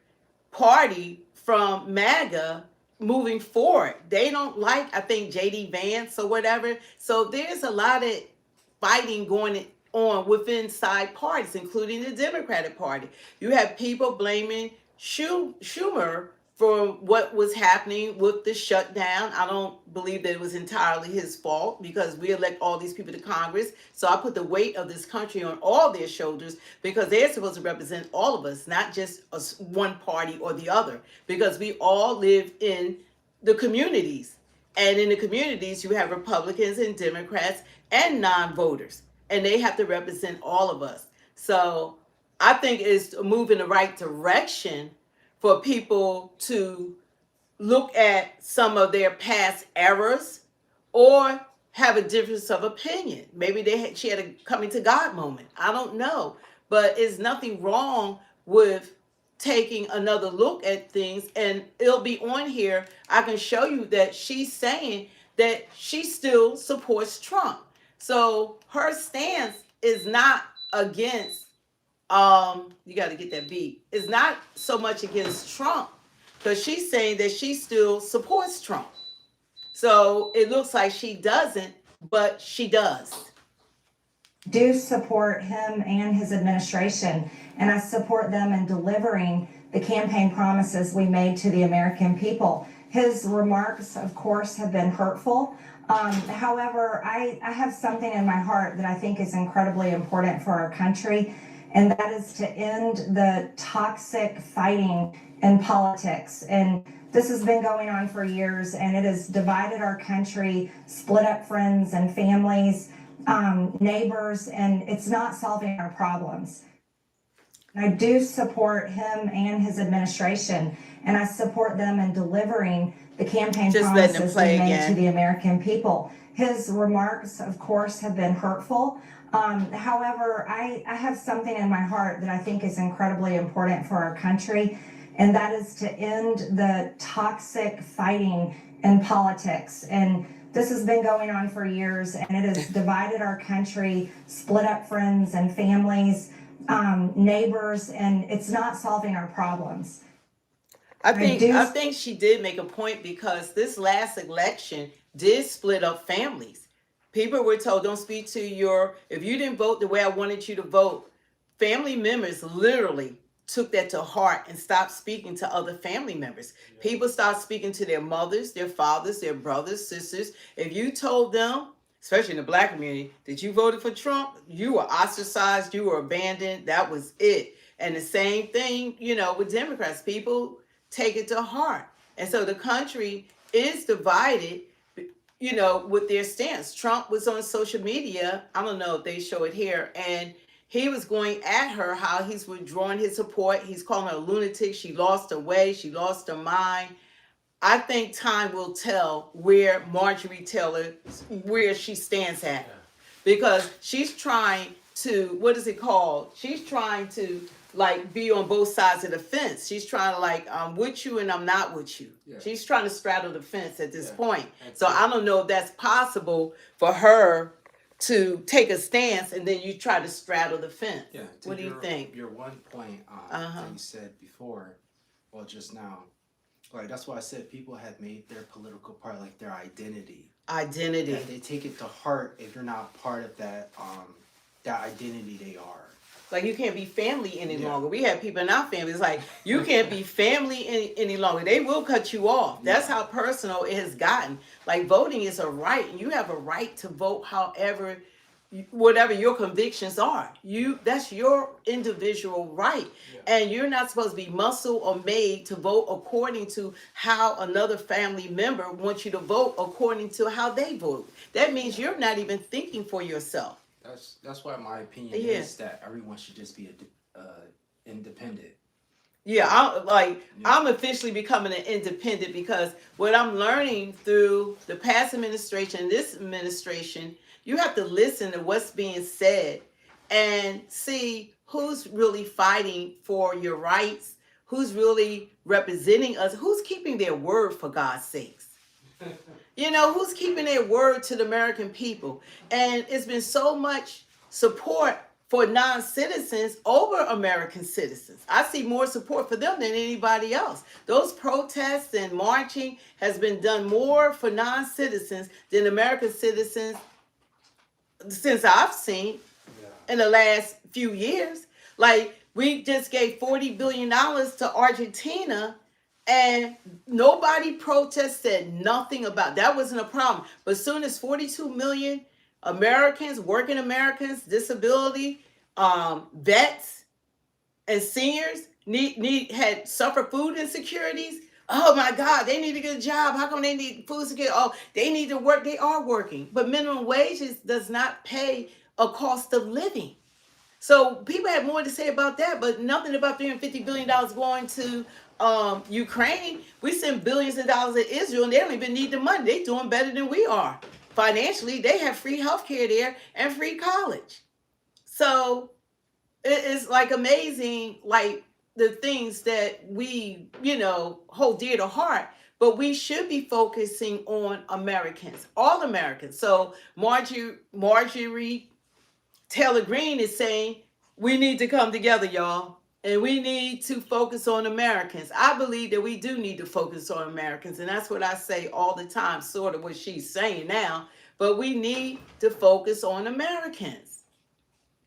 party from MAGA moving forward. They don't like, I think, JD Vance or whatever. So there's a lot of fighting going on within side parties, including the Democratic Party. You have people blaming Schumer for what was happening with the shutdown. I don't believe that it was entirely his fault because we elect all these people to Congress. So I put the weight of this country on all their shoulders because they're supposed to represent all of us, not just one party or the other, because we all live in the communities. And in the communities, you have Republicans and Democrats and non-voters, and they have to represent all of us. So I think it's a move in the right direction for people to look at some of their past errors or have a difference of opinion. Maybe she had a coming to God moment. I don't know. But there's nothing wrong with taking another look at things, and it'll be on here. I can show you that she's saying that she still supports Trump. So her stance is not against you got to get that beat. It's not so much against Trump because she's saying that she still supports Trump. So it looks like she doesn't, but she does. Do support him and his administration, and I support them in delivering the campaign promises we made to the American people. His remarks, of course, have been hurtful. However, I have something in my heart that I think is incredibly important for our country, and that is to end the toxic fighting in politics. And this has been going on for years, and it has divided our country, split up friends and families, neighbors, and it's not solving our problems. I do support him and his administration, and I support them in delivering the campaign promises we made to the American people. His remarks, of course, have been hurtful. However, I have something in my heart that I think is incredibly important for our country, and that is to end the toxic fighting in politics. And this has been going on for years, and it has divided our country, split up friends and families, neighbors, and it's not solving our problems. I think she did make a point because this last election did split up families. People were told, don't speak to if you didn't vote the way I wanted you to vote. Family members literally took that to heart and stopped speaking to other family members. Yeah. People stopped speaking to their mothers, their fathers, their brothers, sisters. If you told them, especially in the Black community, that you voted for Trump, you were ostracized, you were abandoned. That was it. And the same thing, with Democrats, people take it to heart. And so the country is divided, with their stance. Trump was on social media. I don't know if they show it here. And he was going at her, how he's withdrawing his support. He's calling her a lunatic. She lost her way. She lost her mind. I think time will tell where Marjorie Taylor, where she stands at. Because she's trying to, what is it called? She's trying to be on both sides of the fence. She's trying to I'm with you and I'm not with you. Yeah. She's trying to straddle the fence at this point. So I don't know if that's possible for her to take a stance and then you try to straddle the fence. Yeah. What do you think? Your one point that you said before, well, just now, that's why I said people had made their political party their identity. Identity. And they take it to heart if you're not part of that identity they are. You can't be family any longer. We have people in our families you can't be family any longer. They will cut you off. That's how personal it has gotten. Voting is a right, and you have a right to vote however, whatever your convictions are. That's your individual right. Yeah. And you're not supposed to be muscled or made to vote according to how another family member wants you to vote according to how they vote. That means you're not even thinking for yourself. That's why my opinion is that everyone should just be independent. Yeah, I'm officially becoming an independent because what I'm learning through the past administration and this administration, you have to listen to what's being said and see who's really fighting for your rights, who's really representing us, who's keeping their word, for God's sakes. Who's keeping their word to the American people. And it's been so much support for non-citizens over American citizens. I see more support for them than anybody else. Those protests and marching has been done more for non-citizens than American citizens since I've seen in the last few years. Like, we just gave $40 billion to Argentina, and nobody said nothing about that. Wasn't a problem. But soon as 42 million Americans, working Americans, disability, vets, and seniors had suffered food insecurities. Oh my God, they need to get a job. How come they need food security? Oh, they need to work. They are working. But minimum wages does not pay a cost of living. So people have more to say about that, but nothing about $350 billion going to Ukraine. We send billions of dollars to Israel, and they don't even need the money. They're doing better than we are. Financially, they have free healthcare there and free college. So it's like amazing, like the things that we, hold dear to heart. But we should be focusing on Americans, all Americans. So Marjorie Taylor Greene is saying we need to come together, y'all, and we need to focus on Americans. I believe that we do need to focus on Americans, and that's what I say all the time, sort of what she's saying now, but we need to focus on Americans.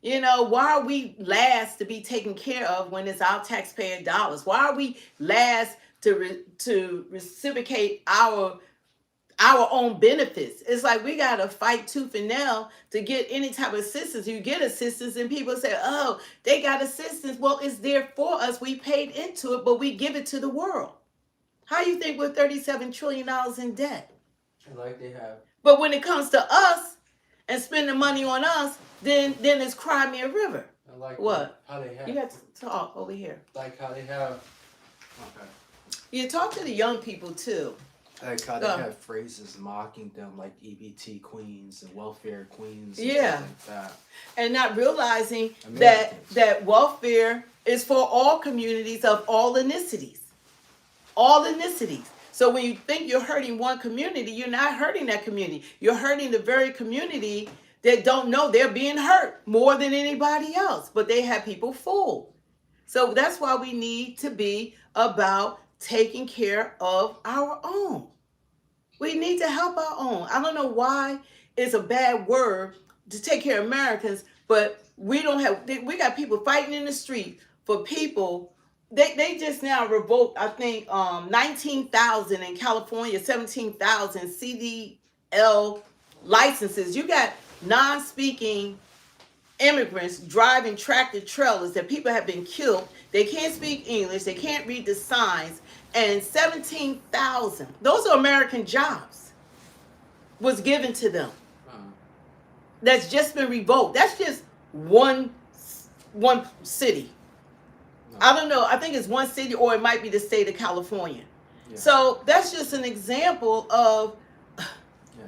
Why are we last to be taken care of when it's our taxpayer dollars? Why are we last to reciprocate our own benefits? It's like we got to fight tooth and nail to get any type of assistance. You get assistance and people say, oh, they got assistance. Well, it's there for us. We paid into it, but we give it to the world. How you think we're $37 trillion in debt? Like they have. But when it comes to us and spending money on us, then it's Cry Me a River. I like what? How they have. You have to talk over here. Like how they have. Okay. You talk to the young people too. Like how they have phrases mocking them, like EBT queens and welfare queens. And yeah. Stuff like that. And not realizing that welfare is for all communities of all ethnicities. All ethnicities. So when you think you're hurting one community, you're not hurting that community. You're hurting the very community that don't know they're being hurt more than anybody else. But they have people fooled. So that's why we need to be about taking care of our own. We need to help our own. I don't know why it's a bad word to take care of Americans, but we got people fighting in the street for people. They just now revoked, I think, 19,000 in California, 17,000 CDL licenses. You got non-speaking immigrants driving tractor trailers that people have been killed. They can't speak English. They can't read the signs. And 17,000, those are American jobs, was given to them. That's just been revoked. That's just one city. I don't know. I think it's one city, or it might be the state of California. Yeah. So that's just an example of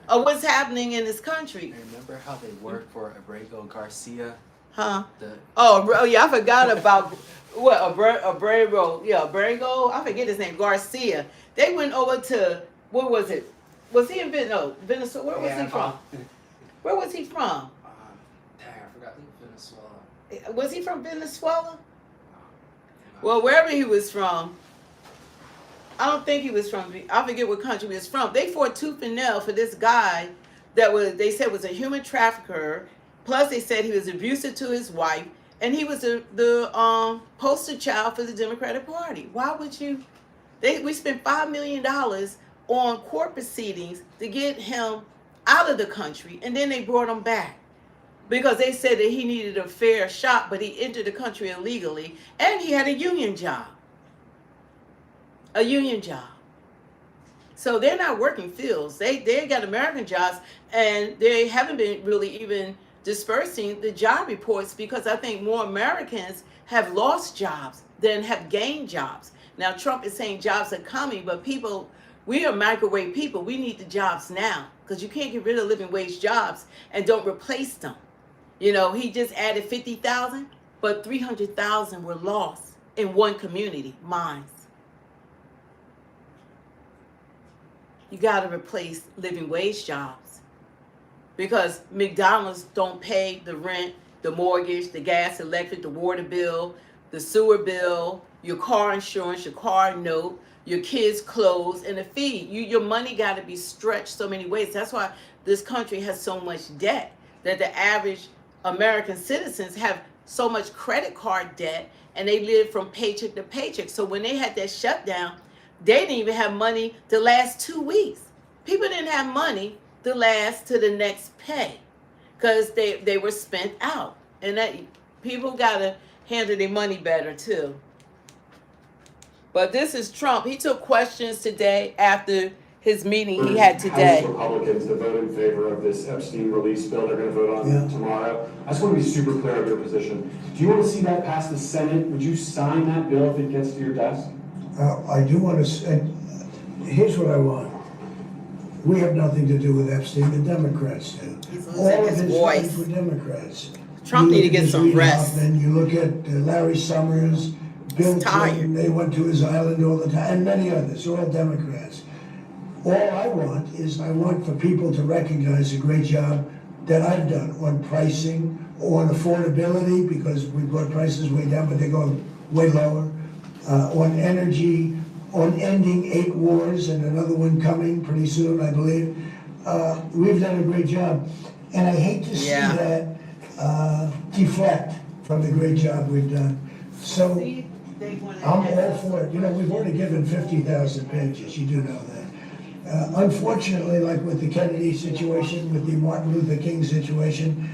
what's happening in this country. Remember how they worked for Abrego Garcia? Huh? Yeah, I forgot about what Abrego. Yeah, Abrego. I forget his name. Garcia. They went over to, what was it? Was he in Venezuela? Where was he from? Where was he from? Dang, I forgot. Venezuela. Was he from Venezuela? Well, wherever he was from, I don't think he was from, I forget what country he was from. They fought tooth and nail for this guy that they said was a human trafficker. Plus, they said he was abusive to his wife, and he was the poster child for the Democratic Party. Why would you? We spent $5 million on court proceedings to get him out of the country, and then they brought him back because they said that he needed a fair shot, but he entered the country illegally, and he had a union job. A union job. So they're not working fields. They got American jobs, and they haven't been really even dispersing the job reports because I think more Americans have lost jobs than have gained jobs. Now, Trump is saying jobs are coming, but people, we are microwave people. We need the jobs now because you can't get rid of living wage jobs and don't replace them. He just added 50,000, but 300,000 were lost in one community, mines. You got to replace living wage jobs because McDonald's don't pay the rent the mortgage, the gas, electric, the water bill, the sewer bill, your car insurance, your car note, your kids' clothes, and the fee. Your money got to be stretched so many ways. That's why this country has so much debt, that the average American citizens have so much credit card debt, and they live from paycheck to paycheck. So when they had that shutdown, they didn't even have money to last 2 weeks. People didn't have money to last to the next pay because they were spent out. And that people got to handle their money better too. But this is Trump. He took questions today after his meeting he had today. House Republicans to vote in favor of this Epstein release bill they're going to vote on tomorrow. I just want to be super clear of your position. Do you want to see that pass the Senate? Would you sign that bill if it gets to your desk? I do want to. Here's what I want. We have nothing to do with Epstein. The Democrats do. All of his friends were Democrats. Trump need to get some rest. And you look at Larry Summers, Bill Clinton. They went to his island all the time, and many others. They're all Democrats. All I want is for people to recognize the great job that I've done on pricing, on affordability, because we brought prices way down, but they're going way lower. On energy, on ending 8 wars and another one coming pretty soon, I believe. We've done a great job. And I hate to see that deflect from the great job we've done. So I'm all for it. You know, we've already given 50,000 pages. You do know that. Unfortunately, like with the Kennedy situation, with the Martin Luther King situation,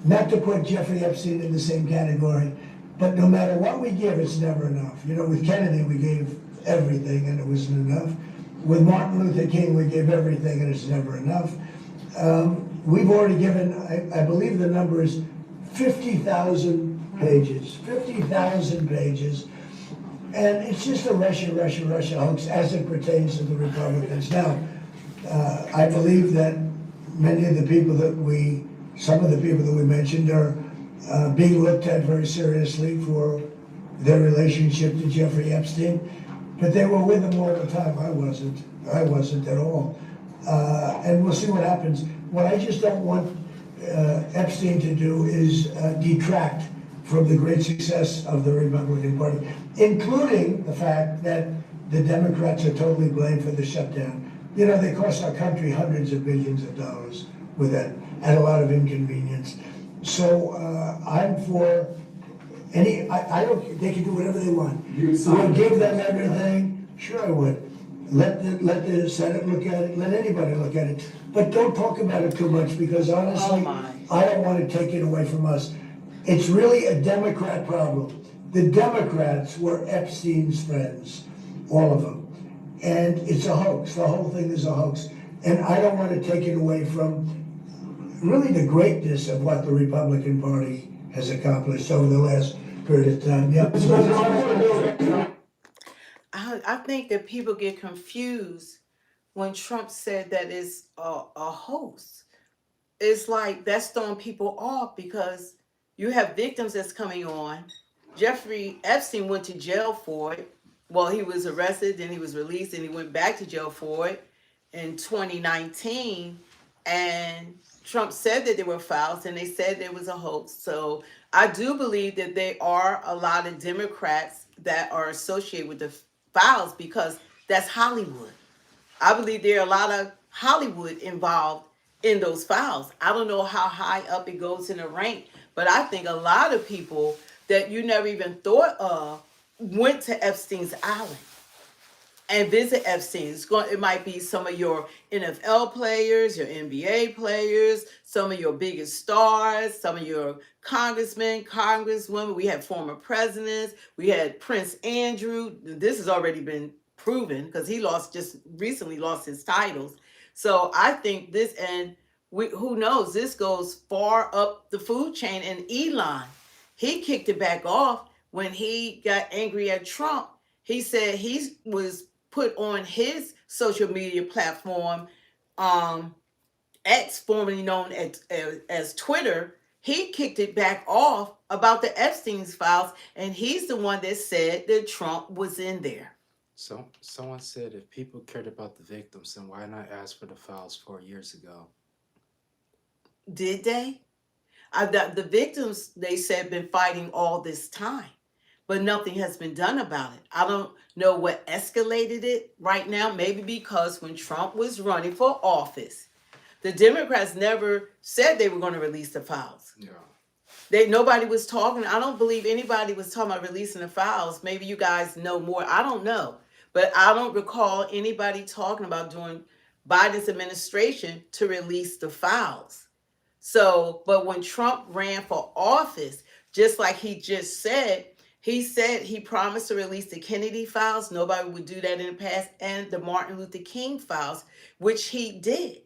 not to put Jeffrey Epstein in the same category, but no matter what we give, it's never enough. You know, with Kennedy, we gave everything and it wasn't enough. With Martin Luther King, we gave everything and it's never enough. We've already given, I believe the number is 50,000 pages. 50,000 pages. And it's just a Russia hoax as it pertains to the Republicans. Now, I believe that many of the people some of the people that we mentioned are being looked at very seriously for their relationship to Jeffrey Epstein, but they were with him all the time. I wasn't at all. And we'll see what happens. What I just don't want Epstein to do is detract from the great success of the Republican Party, including the fact that the Democrats are totally blamed for the shutdown. You know, they cost our country hundreds of billions of dollars with that, and a lot of inconvenience. So I'm for I don't, they can do whatever they want. We'll give them everything. Sure I would. Let the Senate look at it, let anybody look at it. But don't talk about it too much because honestly, I don't want to take it away from us. It's really a Democrat problem. The Democrats were Epstein's friends, all of them. And it's a hoax. The whole thing is a hoax. And I don't want to take it away from really the greatness of what the Republican Party has accomplished over the last period of time. Yeah. I think that people get confused when Trump said that it's a hoax. It's like that's throwing people off because you have victims that's coming on. Jeffrey Epstein went to jail for it. Well, he was arrested, then he was released, and he went back to jail for it in 2019. And Trump said that there were files, and they said there was a hoax. So I do believe that there are a lot of Democrats that are associated with the files because that's Hollywood. I believe there are a lot of Hollywood involved in those files. I don't know how high up it goes in the rank, but I think a lot of people that you never even thought of went to Epstein's island and visit Epstein. It might be some of your NFL players, your NBA players, some of your biggest stars, some of your congressmen, congresswomen. We had former presidents. We had Prince Andrew. This has already been proven because he just recently lost his titles. So I think this, and who knows, this goes far up the food chain. And Elon, he kicked it back off when he got angry at Trump. He said he was put on his social media platform, X, formerly known as Twitter. He kicked it back off about the Epstein's files, and he's the one that said that Trump was in there. So someone said if people cared about the victims, then why not ask for the files 4 years ago? Did they? The victims, they said, been fighting all this time, but nothing has been done about it. I don't know what escalated it right now. Maybe because when Trump was running for office, the Democrats never said they were going to release the files. Yeah. Nobody was talking. I don't believe anybody was talking about releasing the files. Maybe you guys know more. I don't know. But I don't recall anybody talking about during Biden's administration to release the files. So, but when Trump ran for office, just like he just said he promised to release the Kennedy files. Nobody would do that in the past. And the Martin Luther King files, which he did.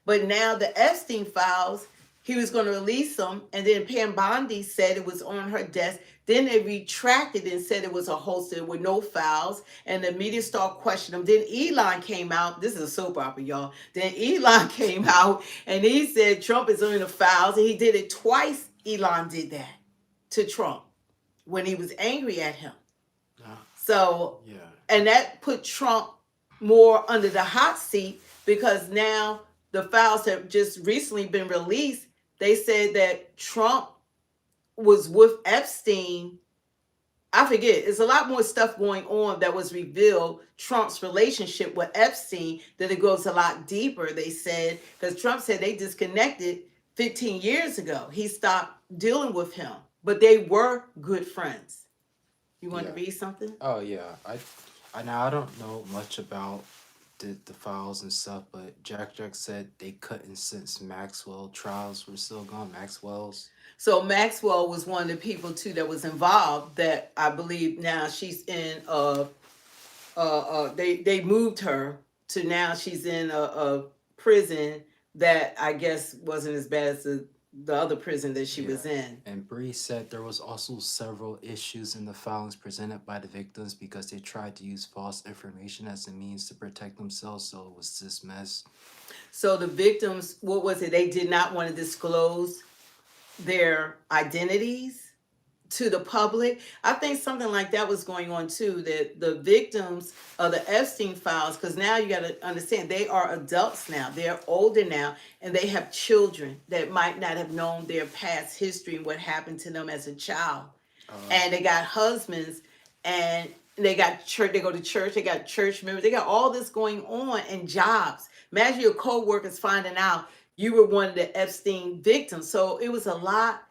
But now the Epstein files, he was going to release them. And then Pam Bondi said it was on her desk. Then they retracted and said it was a holster with no files. And the media started questioning them. Then Elon came out. This is a soap opera, y'all. Then Elon came out and he said Trump is on the files. And he did it twice. Elon did that to Trump when he was angry at him. So, Yeah. And that put Trump more under the hot seat because now the files have just recently been released. They said that Trump was with Epstein. I forget. There's a lot more stuff going on that was revealed. Trump's relationship with Epstein, that it goes a lot deeper, they said, because Trump said they disconnected 15 years ago. He stopped dealing with him, but they were good friends. You want to read something? Oh yeah, I now I don't know much about the files and stuff, but Jack said they couldn't since Maxwell trials were still going. Maxwell's. So Maxwell was one of the people too that was involved. That I believe now she's in they moved her to now she's in a prison that I guess wasn't as bad as the other prison that she was in. And Bree said there was also several issues in the filings presented by the victims because they tried to use false information as a means to protect themselves, so it was dismissed. So the victims, what was it? They did not want to disclose their identities to the public. I think something like that was going on too, that the victims of the Epstein files, because now you got to understand they are adults now, they're older now, and they have children that might not have known their past history and what happened to them as a child. And they got husbands and they got church, they go to church, they got church members, they got all this going on and jobs. Imagine your co-workers finding out you were one of the Epstein victims. So it was a lot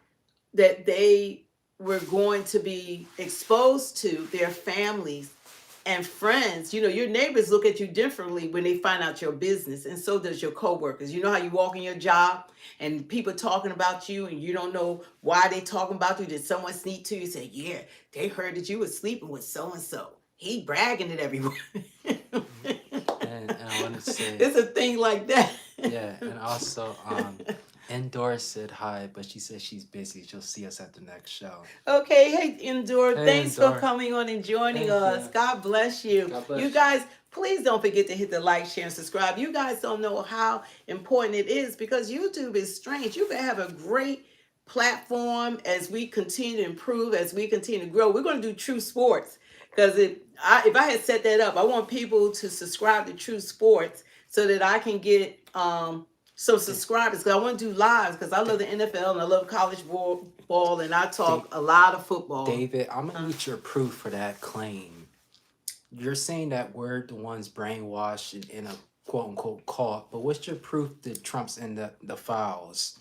that they were going to be exposed to, their families and friends. You know, your neighbors look at you differently when they find out your business, and so does your coworkers. You know how you walk in your job and people talking about you and you don't know why they talking about you. Did someone sneak to you and say, yeah, they heard that you were sleeping with so-and-so. He bragging at everyone. And I want to say it's a thing like that. Yeah, and also Endor said hi, but she said she's busy. She'll see us at the next show. Okay, hey Endor, Hey, thanks Endor. for coming on and joining Thank us. you. God bless you. God bless you you. guys, please don't forget to hit the like, share, and subscribe. You guys don't know how important it is because YouTube is strange. You can have a great platform as we continue to improve, as we continue to grow. We're going to do True Sports because if I had set that up, I want people to subscribe to True Sports so that I can get some subscribers, because I want to do lives because I love the NFL and I love college ball and I talk a lot of football. David, I'm gonna need your proof for that claim. You're saying that we're the ones brainwashed and in a quote unquote caught, but what's your proof that Trump's in the files?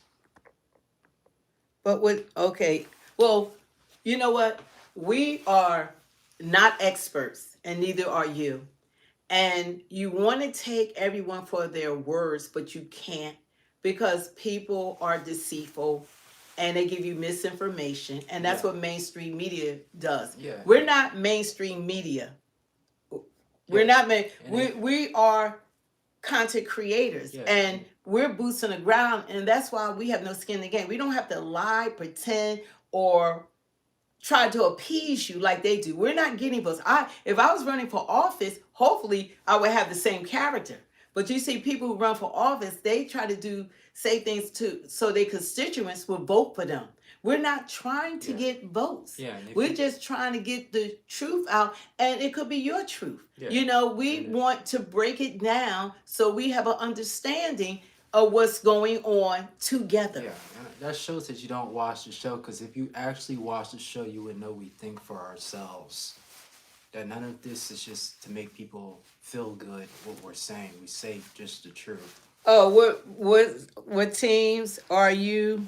But okay, well, you know what? We are not experts and neither are you. And you want to take everyone for their words, but you can't because people are deceitful and they give you misinformation. And that's what mainstream media does. Yeah. We're not mainstream media. We're not we are content creators and we're boots on the ground. And that's why we have no skin in the game. We don't have to lie, pretend, or try to appease you like they do. We're not guinea pigs. If I was running for office, hopefully I would have the same character. But you see people who run for office, they try to say things so their constituents will vote for them. We're not trying to get votes. We're just trying to get the truth out, and it could be your truth. You know, we want to break it down so we have an understanding of what's going on together. Yeah, and that shows that you don't watch the show, because if you actually watch the show, you would know we think for ourselves. That none of this is just to make people feel good what we're saying. We say just the truth. Oh, what teams are you?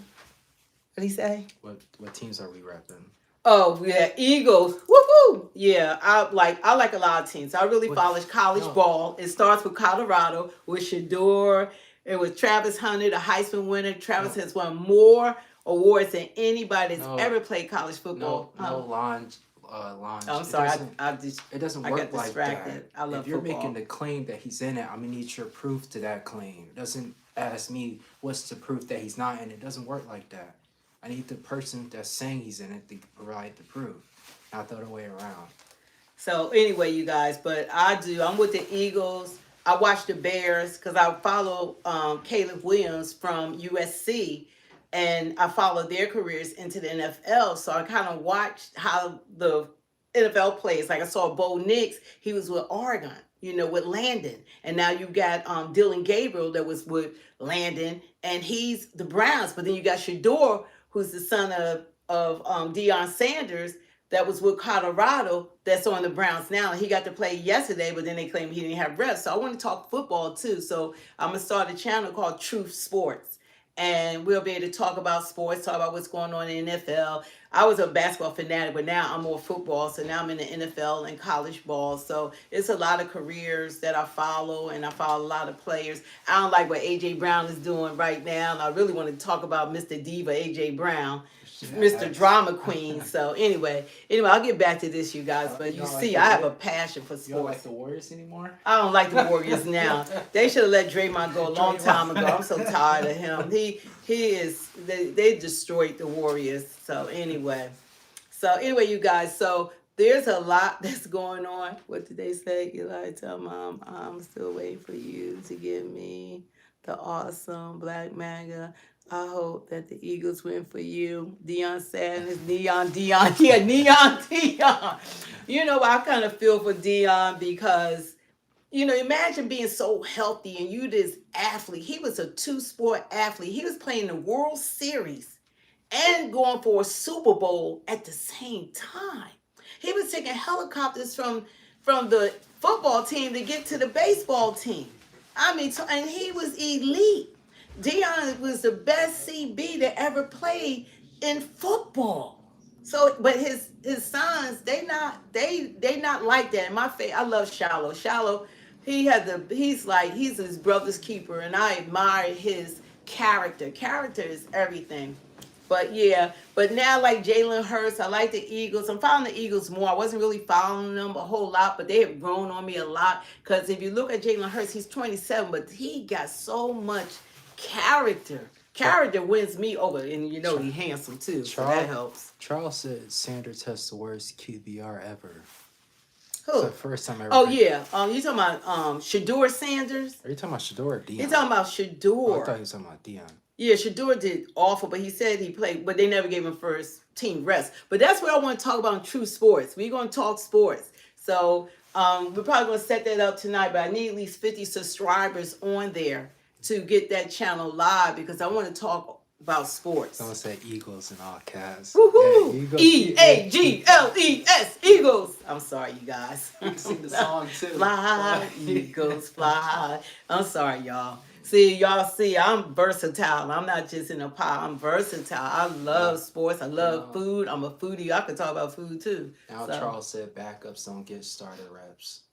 What did he say? What teams are we repping? Oh yeah, Eagles. Woohoo! Yeah, I like a lot of teams. I really follow college ball. It starts with Colorado with Shador. It was Travis Hunter, the Heisman winner. Travis has won more awards than anybody that's ever played college football. No launch. I'm sorry, it doesn't I work got like distracted. that. I love if you're football. making the claim that he's in it, I'm gonna need your proof to that claim. It doesn't ask me what's the proof that he's not in it. It doesn't work like that. I need the person that's saying he's in it to provide the proof, not the other way around. So anyway, you guys, but I'm with the Eagles. I watch the Bears because I follow Caleb Williams from USC, and I follow their careers into the NFL. So I kind of watched how the NFL plays. Like I saw Bo Nix, he was with Oregon, with Landon. And now you got Dylan Gabriel that was with Landon, and he's the Browns. But then you got Shador, who's the son of Deion Sanders, that was with Colorado, that's on the Browns now. He got to play yesterday, but then they claimed he didn't have reps. So I want to talk football too. So I'm going to start a channel called Truth Sports. And we'll be able to talk about sports, talk about what's going on in the NFL. I was a basketball fanatic, but now I'm more football. So now I'm in the NFL and college ball. So it's a lot of careers that I follow, and I follow a lot of players. I don't like what A.J. Brown is doing right now. And I really want to talk about Mr. Diva, A.J. Brown. Mr. Drama Queen. So anyway, I'll get back to this, you guys. But you see, I have a passion for sports. You don't like the Warriors anymore? I don't like the Warriors now. They should have let Draymond go a long time ago. I'm so tired of him. They destroyed the Warriors. So anyway, you guys. So there's a lot that's going on. What did they say? Eli, tell Mom, I'm still waiting for you to give me the awesome Black MAGA. I hope that the Eagles win for you. Deion Sanders, Neon. I kind of feel for Deion because, imagine being so healthy and you this athlete. He was a two-sport athlete. He was playing the World Series and going for a Super Bowl at the same time. He was taking helicopters from the football team to get to the baseball team. And he was elite. Deion was the best CB that ever played in football. So, but his sons, they not like that. In my face, I love Shallow. Shallow, he's his brother's keeper, and I admire his character. Character is everything. But now like Jalen Hurts, I like the Eagles. I'm following the Eagles more. I wasn't really following them a whole lot, but they have grown on me a lot. Because if you look at Jalen Hurts, he's 27, but he got so much character wins me over, and he's handsome too, so that helps. Charles said Sanders has the worst QBR ever. Who? It's the first time I ever heard. Yeah. You talking about Shador Sanders? Are you talking about Shador or Deion? He's talking about Shador. Oh, I thought he was talking about Deion. Yeah, Shador did awful, but he said he played, but they never gave him first team rest. But that's what I want to talk about in True Sports. We're going to talk sports. So we're probably going to set that up tonight, but I need at least 50 subscribers on there to get that channel live because I want to talk about sports. Someone said Eagles in all caps. Woohoo! Yeah, Eagles, Eagles. I'm sorry, you guys. You can sing the song too. Fly, Eagles, fly. I'm sorry, y'all. See, I'm versatile. I'm not just in a pile. I'm versatile. I love sports. I love food. I'm a foodie. I could talk about food too. Now Charles said backups don't get starter reps.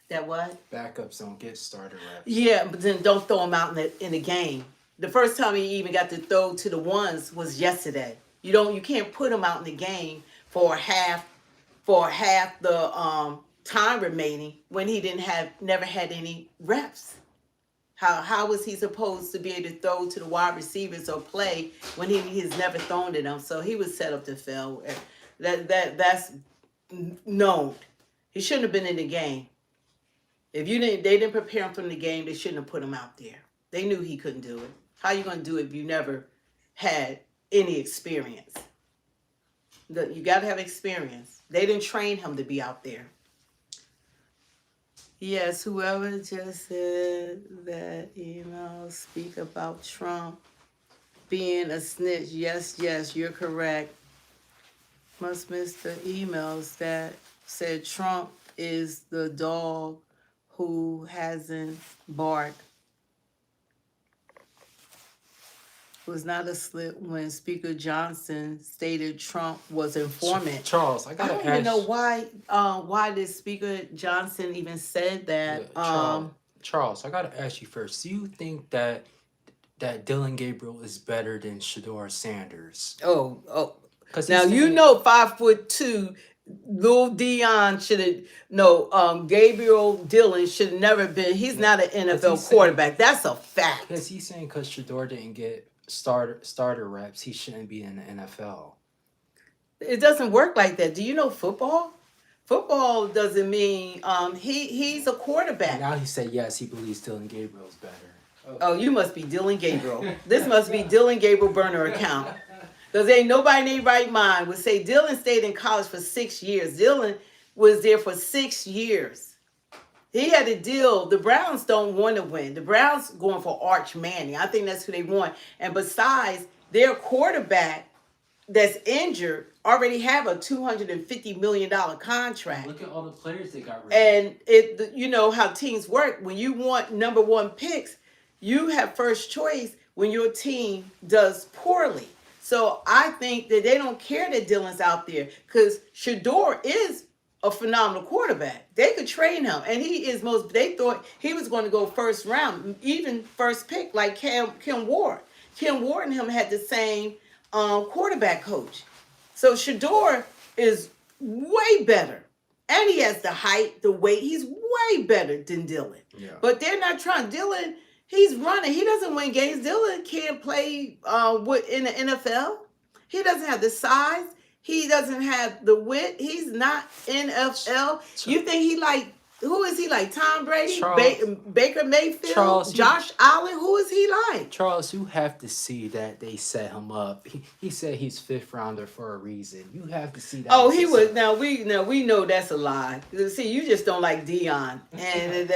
That what? Backups don't get starter reps. Yeah, but then don't throw them out in the game. The first time he even got to throw to the ones was yesterday. You can't put him out in the game for half the time remaining when he never had any reps. How was he supposed to be able to throw to the wide receivers or play when he's never thrown to them? So he was set up to fail. That's known. He shouldn't have been in the game. If they didn't prepare him from the game, they shouldn't have put him out there. They knew he couldn't do it. How you going to do it if you never had any experience? You got to have experience. They didn't train him to be out there. Yes, whoever just said that email speak about Trump being a snitch. Yes, you're correct. Must miss the emails that said Trump is the dog who hasn't barked. It was not a slip when Speaker Johnson stated Trump was informant. Charles, I I gotta don't ask. even know why did Speaker Johnson even said that. Charles, I gotta ask you first. Do you think that Dylan Gabriel is better than Shador Sanders? Oh. 'Cause Now he's you saying- know 5'2", Lil Dion should have Gabriel Dillon should have never been. He's not an NFL quarterback. That's a fact. Because he's saying because Shador didn't get starter reps, he shouldn't be in the NFL. It doesn't work like that. Do you know football? Football doesn't mean he's a quarterback. And now he said yes, he believes Dylan Gabriel's better. Oh, you must be Dylan Gabriel. This must be Dylan Gabriel burner account. Because ain't nobody in their right mind would say Dylan stayed in college for 6 years. Dylan was there for 6 years. He had a deal. The Browns don't want to win. The Browns going for Arch Manning. I think that's who they want. And besides, their quarterback that's injured already have a $250 million contract. Look at all the players they got rid of. And you know how teams work. When you want number one picks, you have first choice when your team does poorly. So I think that they don't care that Dylan's out there because Shador is a phenomenal quarterback. They could train him, and he is they thought he was going to go first round, even first pick, like Kim Ward. Kim Ward and him had the same quarterback coach. So Shador is way better. And he has the height, the weight. He's way better than Dylan. Yeah. But they're not trying. Dylan, he's running. He doesn't win games. Dylan can't play in the NFL. He doesn't have the size. He doesn't have the width. He's not NFL. You think he like, who is he like? Tom Brady? Baker Mayfield? Josh Allen? Who is he like? Charles, you have to see that they set him up. He said he's fifth rounder for a reason. You have to see that. Oh, he was. Now we know that's a lie. See, you just don't like Dion, and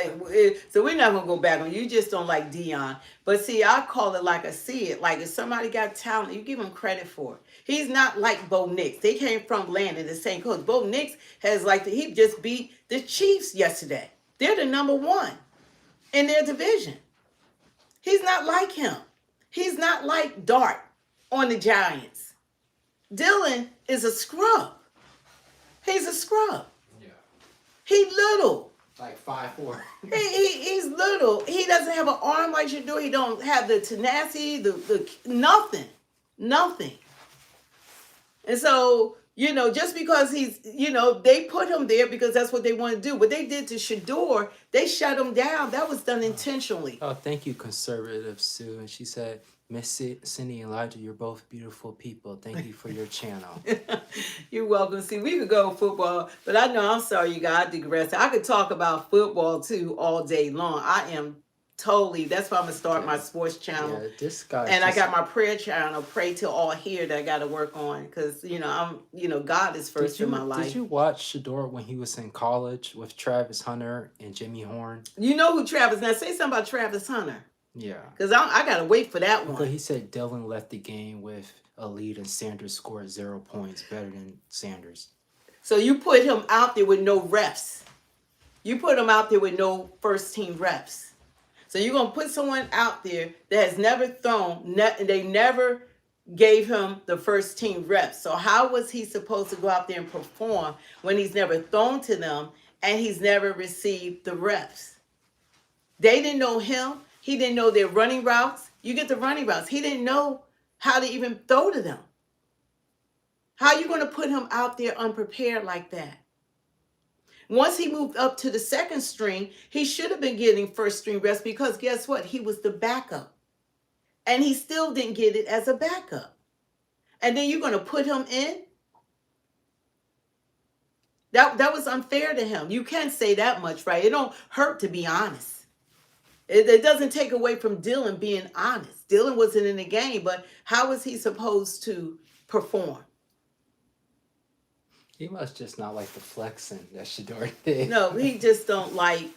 so we're not gonna go back on. You just don't like Dion. But see, I call it like I see it. Like if somebody got talent, you give him credit for it. He's not like Bo Nix. They came from Landon, the same coach. Bo Nix has he just beat the Chiefs yesterday. They're the number one in their division. He's not like him. He's not like Dart on the Giants. Dylan is a scrub. He's a scrub. Yeah. He little. Like 5'4". He's little. He doesn't have an arm like you do. He don't have the tenacity, the nothing. And so, just because he's, they put him there because that's what they want to do. What they did to Shador, they shut him down. That was done intentionally. Oh, thank you, conservative Sue. And she said, Miss Cindy and Elijah, you're both beautiful people. Thank you for your channel. You're welcome. See, we could go football, but I'm sorry, you guys, I digress. I could talk about football, too, all day long. I am totally, that's why I'm going to start my sports channel. Yeah, this guy. And I got my prayer channel, Pray Till All Here, that I got to work on because, God is first in my life. Did you watch Shador when he was in college with Travis Hunter and Jimmy Horn? You know who Travis, now say something about Travis Hunter. Yeah. Because I got to wait for that one. Because he said Dylan left the game with a lead and Sanders scored 0 points, better than Sanders. So you put him out there with no reps. You put him out there with no first team reps. So you're going to put someone out there that has never thrown, they never gave him the first team reps. So how was he supposed to go out there and perform when he's never thrown to them and he's never received the reps? They didn't know him. He didn't know their running routes. You get the running routes. He didn't know how to even throw to them. How are you going to put him out there unprepared like that? Once he moved up to the second string, he should have been getting first string reps because guess what? He was the backup. And he still didn't get it as a backup. And then you're going to put him in? That was unfair to him. You can't say that much, right? It don't hurt to be honest. It doesn't take away from Dylan being honest. Dylan wasn't in the game, but how was he supposed to perform? He must just not like the flexing that Shador did. No, he just don't like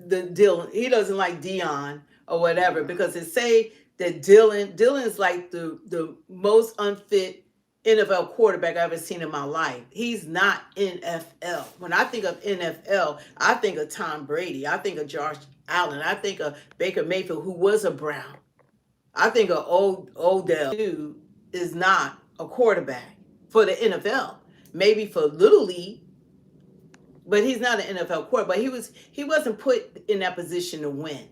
the Dylan. He doesn't like Dion or whatever because they say that Dylan is like the most unfit NFL quarterback I've ever seen in my life. He's not NFL. When I think of NFL, I think of Tom Brady. I think of Josh Allen. I think of Baker Mayfield, who was a Brown. I think of Odell, who is not a quarterback for the NFL. Maybe for Little League, but he's not an NFL quarterback. He wasn't put in that position to win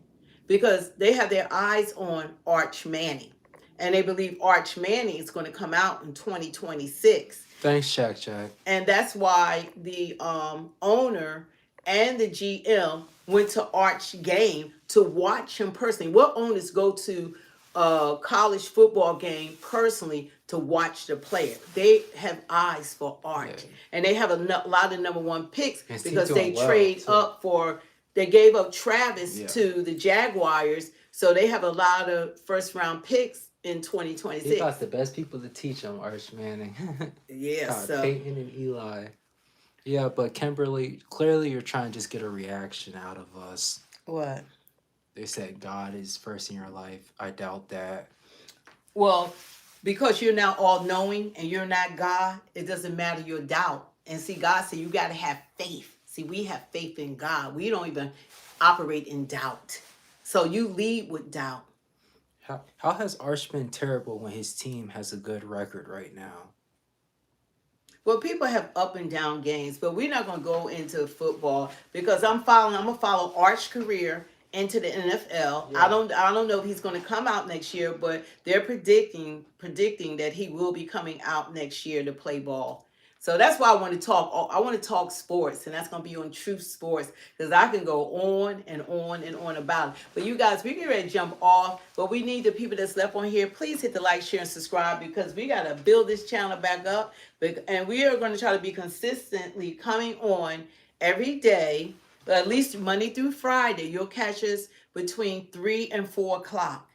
because they have their eyes on Arch Manning. And they believe Arch Manning is going to come out in 2026. Thanks, Jack. And that's why the owner and the GM went to Arch game to watch him personally. What owners go to a college football game personally to watch the player? They have eyes for Arch. Yeah. And they have a lot of number one picks because they trade up for, they gave up Travis to the Jaguars. So they have a lot of first round picks in 2026. He got the best people to teach him, Arch Manning. Yeah, so Peyton and Eli. Yeah, but Kimberly, clearly you're trying to just get a reaction out of us. What? They said God is first in your life. I doubt that. Well, because you're now all-knowing and you're not God, it doesn't matter your doubt. And see, God said you got to have faith. See, we have faith in God. We don't even operate in doubt. So you lead with doubt. How has Arch been terrible when his team has a good record right now? Well, people have up and down games, but we're not going to go into football because I'm going to follow Arch's career into the NFL. Yeah. I don't know if he's going to come out next year, but they're predicting that he will be coming out next year to play ball. So that's why I want to talk sports, and that's going to be on Truth Sports because I can go on and on and on about it. But you guys, we get ready to jump off, but we need the people that's left on here. Please hit the like, share, and subscribe because we got to build this channel back up. And we are going to try to be consistently coming on every day, at least Monday through Friday. You'll catch us between 3 and 4 o'clock.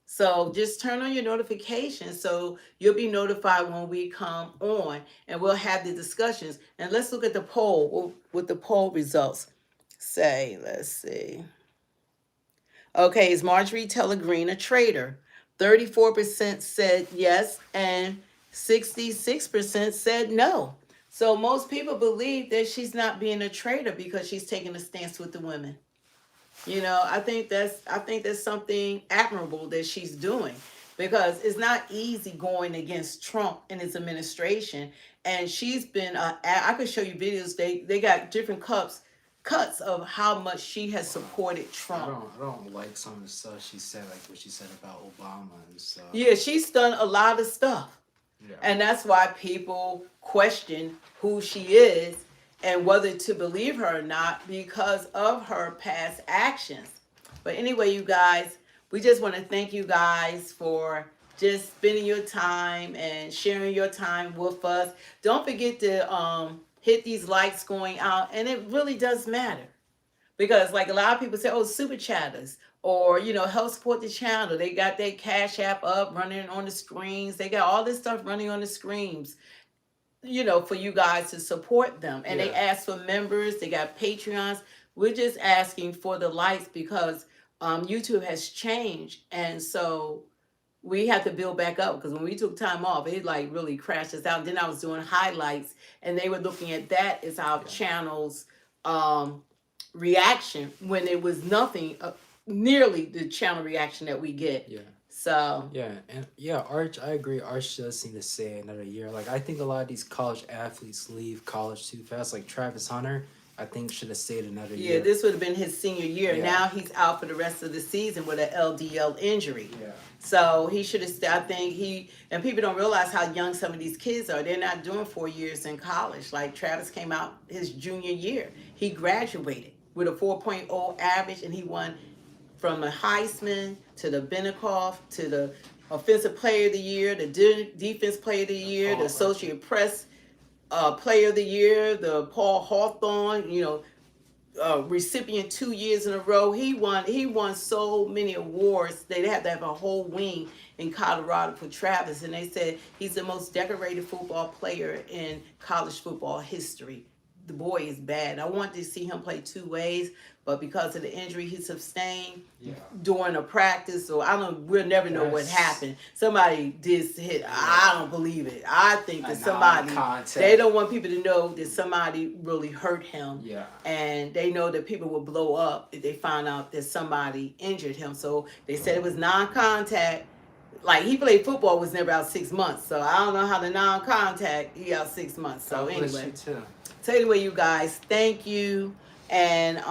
So just turn on your notifications so you'll be notified when we come on and we'll have the discussions. And let's look at the poll, what the poll results say. Let's see. Okay, is Marjorie Taylor Greene a traitor? 34% said yes and 66% said no. So most people believe that she's not being a traitor because she's taking a stance with the women. You know, I think that's something admirable that she's doing because it's not easy going against Trump and his administration. And she's been, I could show you videos. They got different cuts of how much she has supported Trump. I don't like some of the stuff she said, like what she said about Obama and stuff. Yeah, she's done a lot of stuff. Yeah. And that's why people question who she is and whether to believe her or not because of her past actions. But anyway, you guys, we just want to thank you guys for just spending your time and sharing your time with us. Don't forget to hit these likes going out, and it really does matter. Because like a lot of people say, oh, super chatters, or, you know, help support the channel. They got their Cash App up running on the screens. They got all this stuff running on the screens, you know, for you guys to support them. And they ask for members. They got Patreons. We're just asking for the likes because YouTube has changed. And so we have to build back up because when we took time off, it like really crashed us out. Then I was doing highlights and they were looking at that as our channel's reaction when it was nothing nearly the channel reaction that we get. Yeah. So Arch, I agree. Arch does seem to stay another year. Like I think a lot of these college athletes leave college too fast. Like Travis Hunter, I think should have stayed another year. Yeah, this would have been his senior year. Yeah. Now he's out for the rest of the season with an LDL injury. Yeah. So he should have stayed. I think and people don't realize how young some of these kids are. They're not doing 4 years in college. Like Travis came out his junior year. He graduated with a 4.0 average and he won from the Heisman to the Benikoff to the Offensive Player of the Year, the Defense Player of the Year, the Associate Press Player of the Year, the Paul Hawthorne, you know, recipient 2 years in a row. He won so many awards. They had to have a whole wing in Colorado for Travis, and they said he's the most decorated football player in college football history. the boy is bad. I wanted to see him play 2 ways, but because of the injury he sustained during a practice, so we'll never know what happened. Somebody did hit. I don't believe it. I think that somebody, they don't want people to know that somebody really hurt him. Yeah. And they know that people will blow up if they find out that somebody injured him. So they said it was non-contact. Like, he played football, was never out 6 months. So I don't know how the non-contact, he out 6 months. So anyway. So anyway, you guys, thank you. And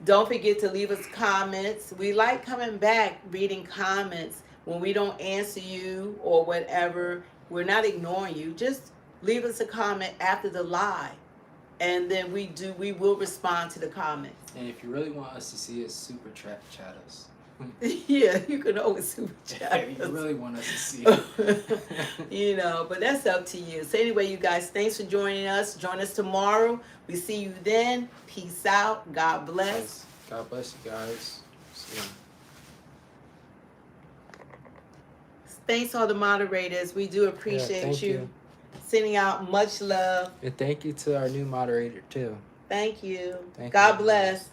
don't forget to leave us comments. We like coming back, reading comments. When we don't answer you or whatever, we're not ignoring you. Just leave us a comment after the live. And then we will respond to the comments. And if you really want us to see it, super chat us. Yeah, you can always super chat. If you really want us to see it. You know, but that's up to you. So anyway, you guys, thanks for joining us. Join us tomorrow. We see you then. Peace out. God bless. God bless you guys. See ya. Thanks all the moderators. We do appreciate you. Sending out much love. And thank you to our new moderator too. Thank you. Thank God you. bless.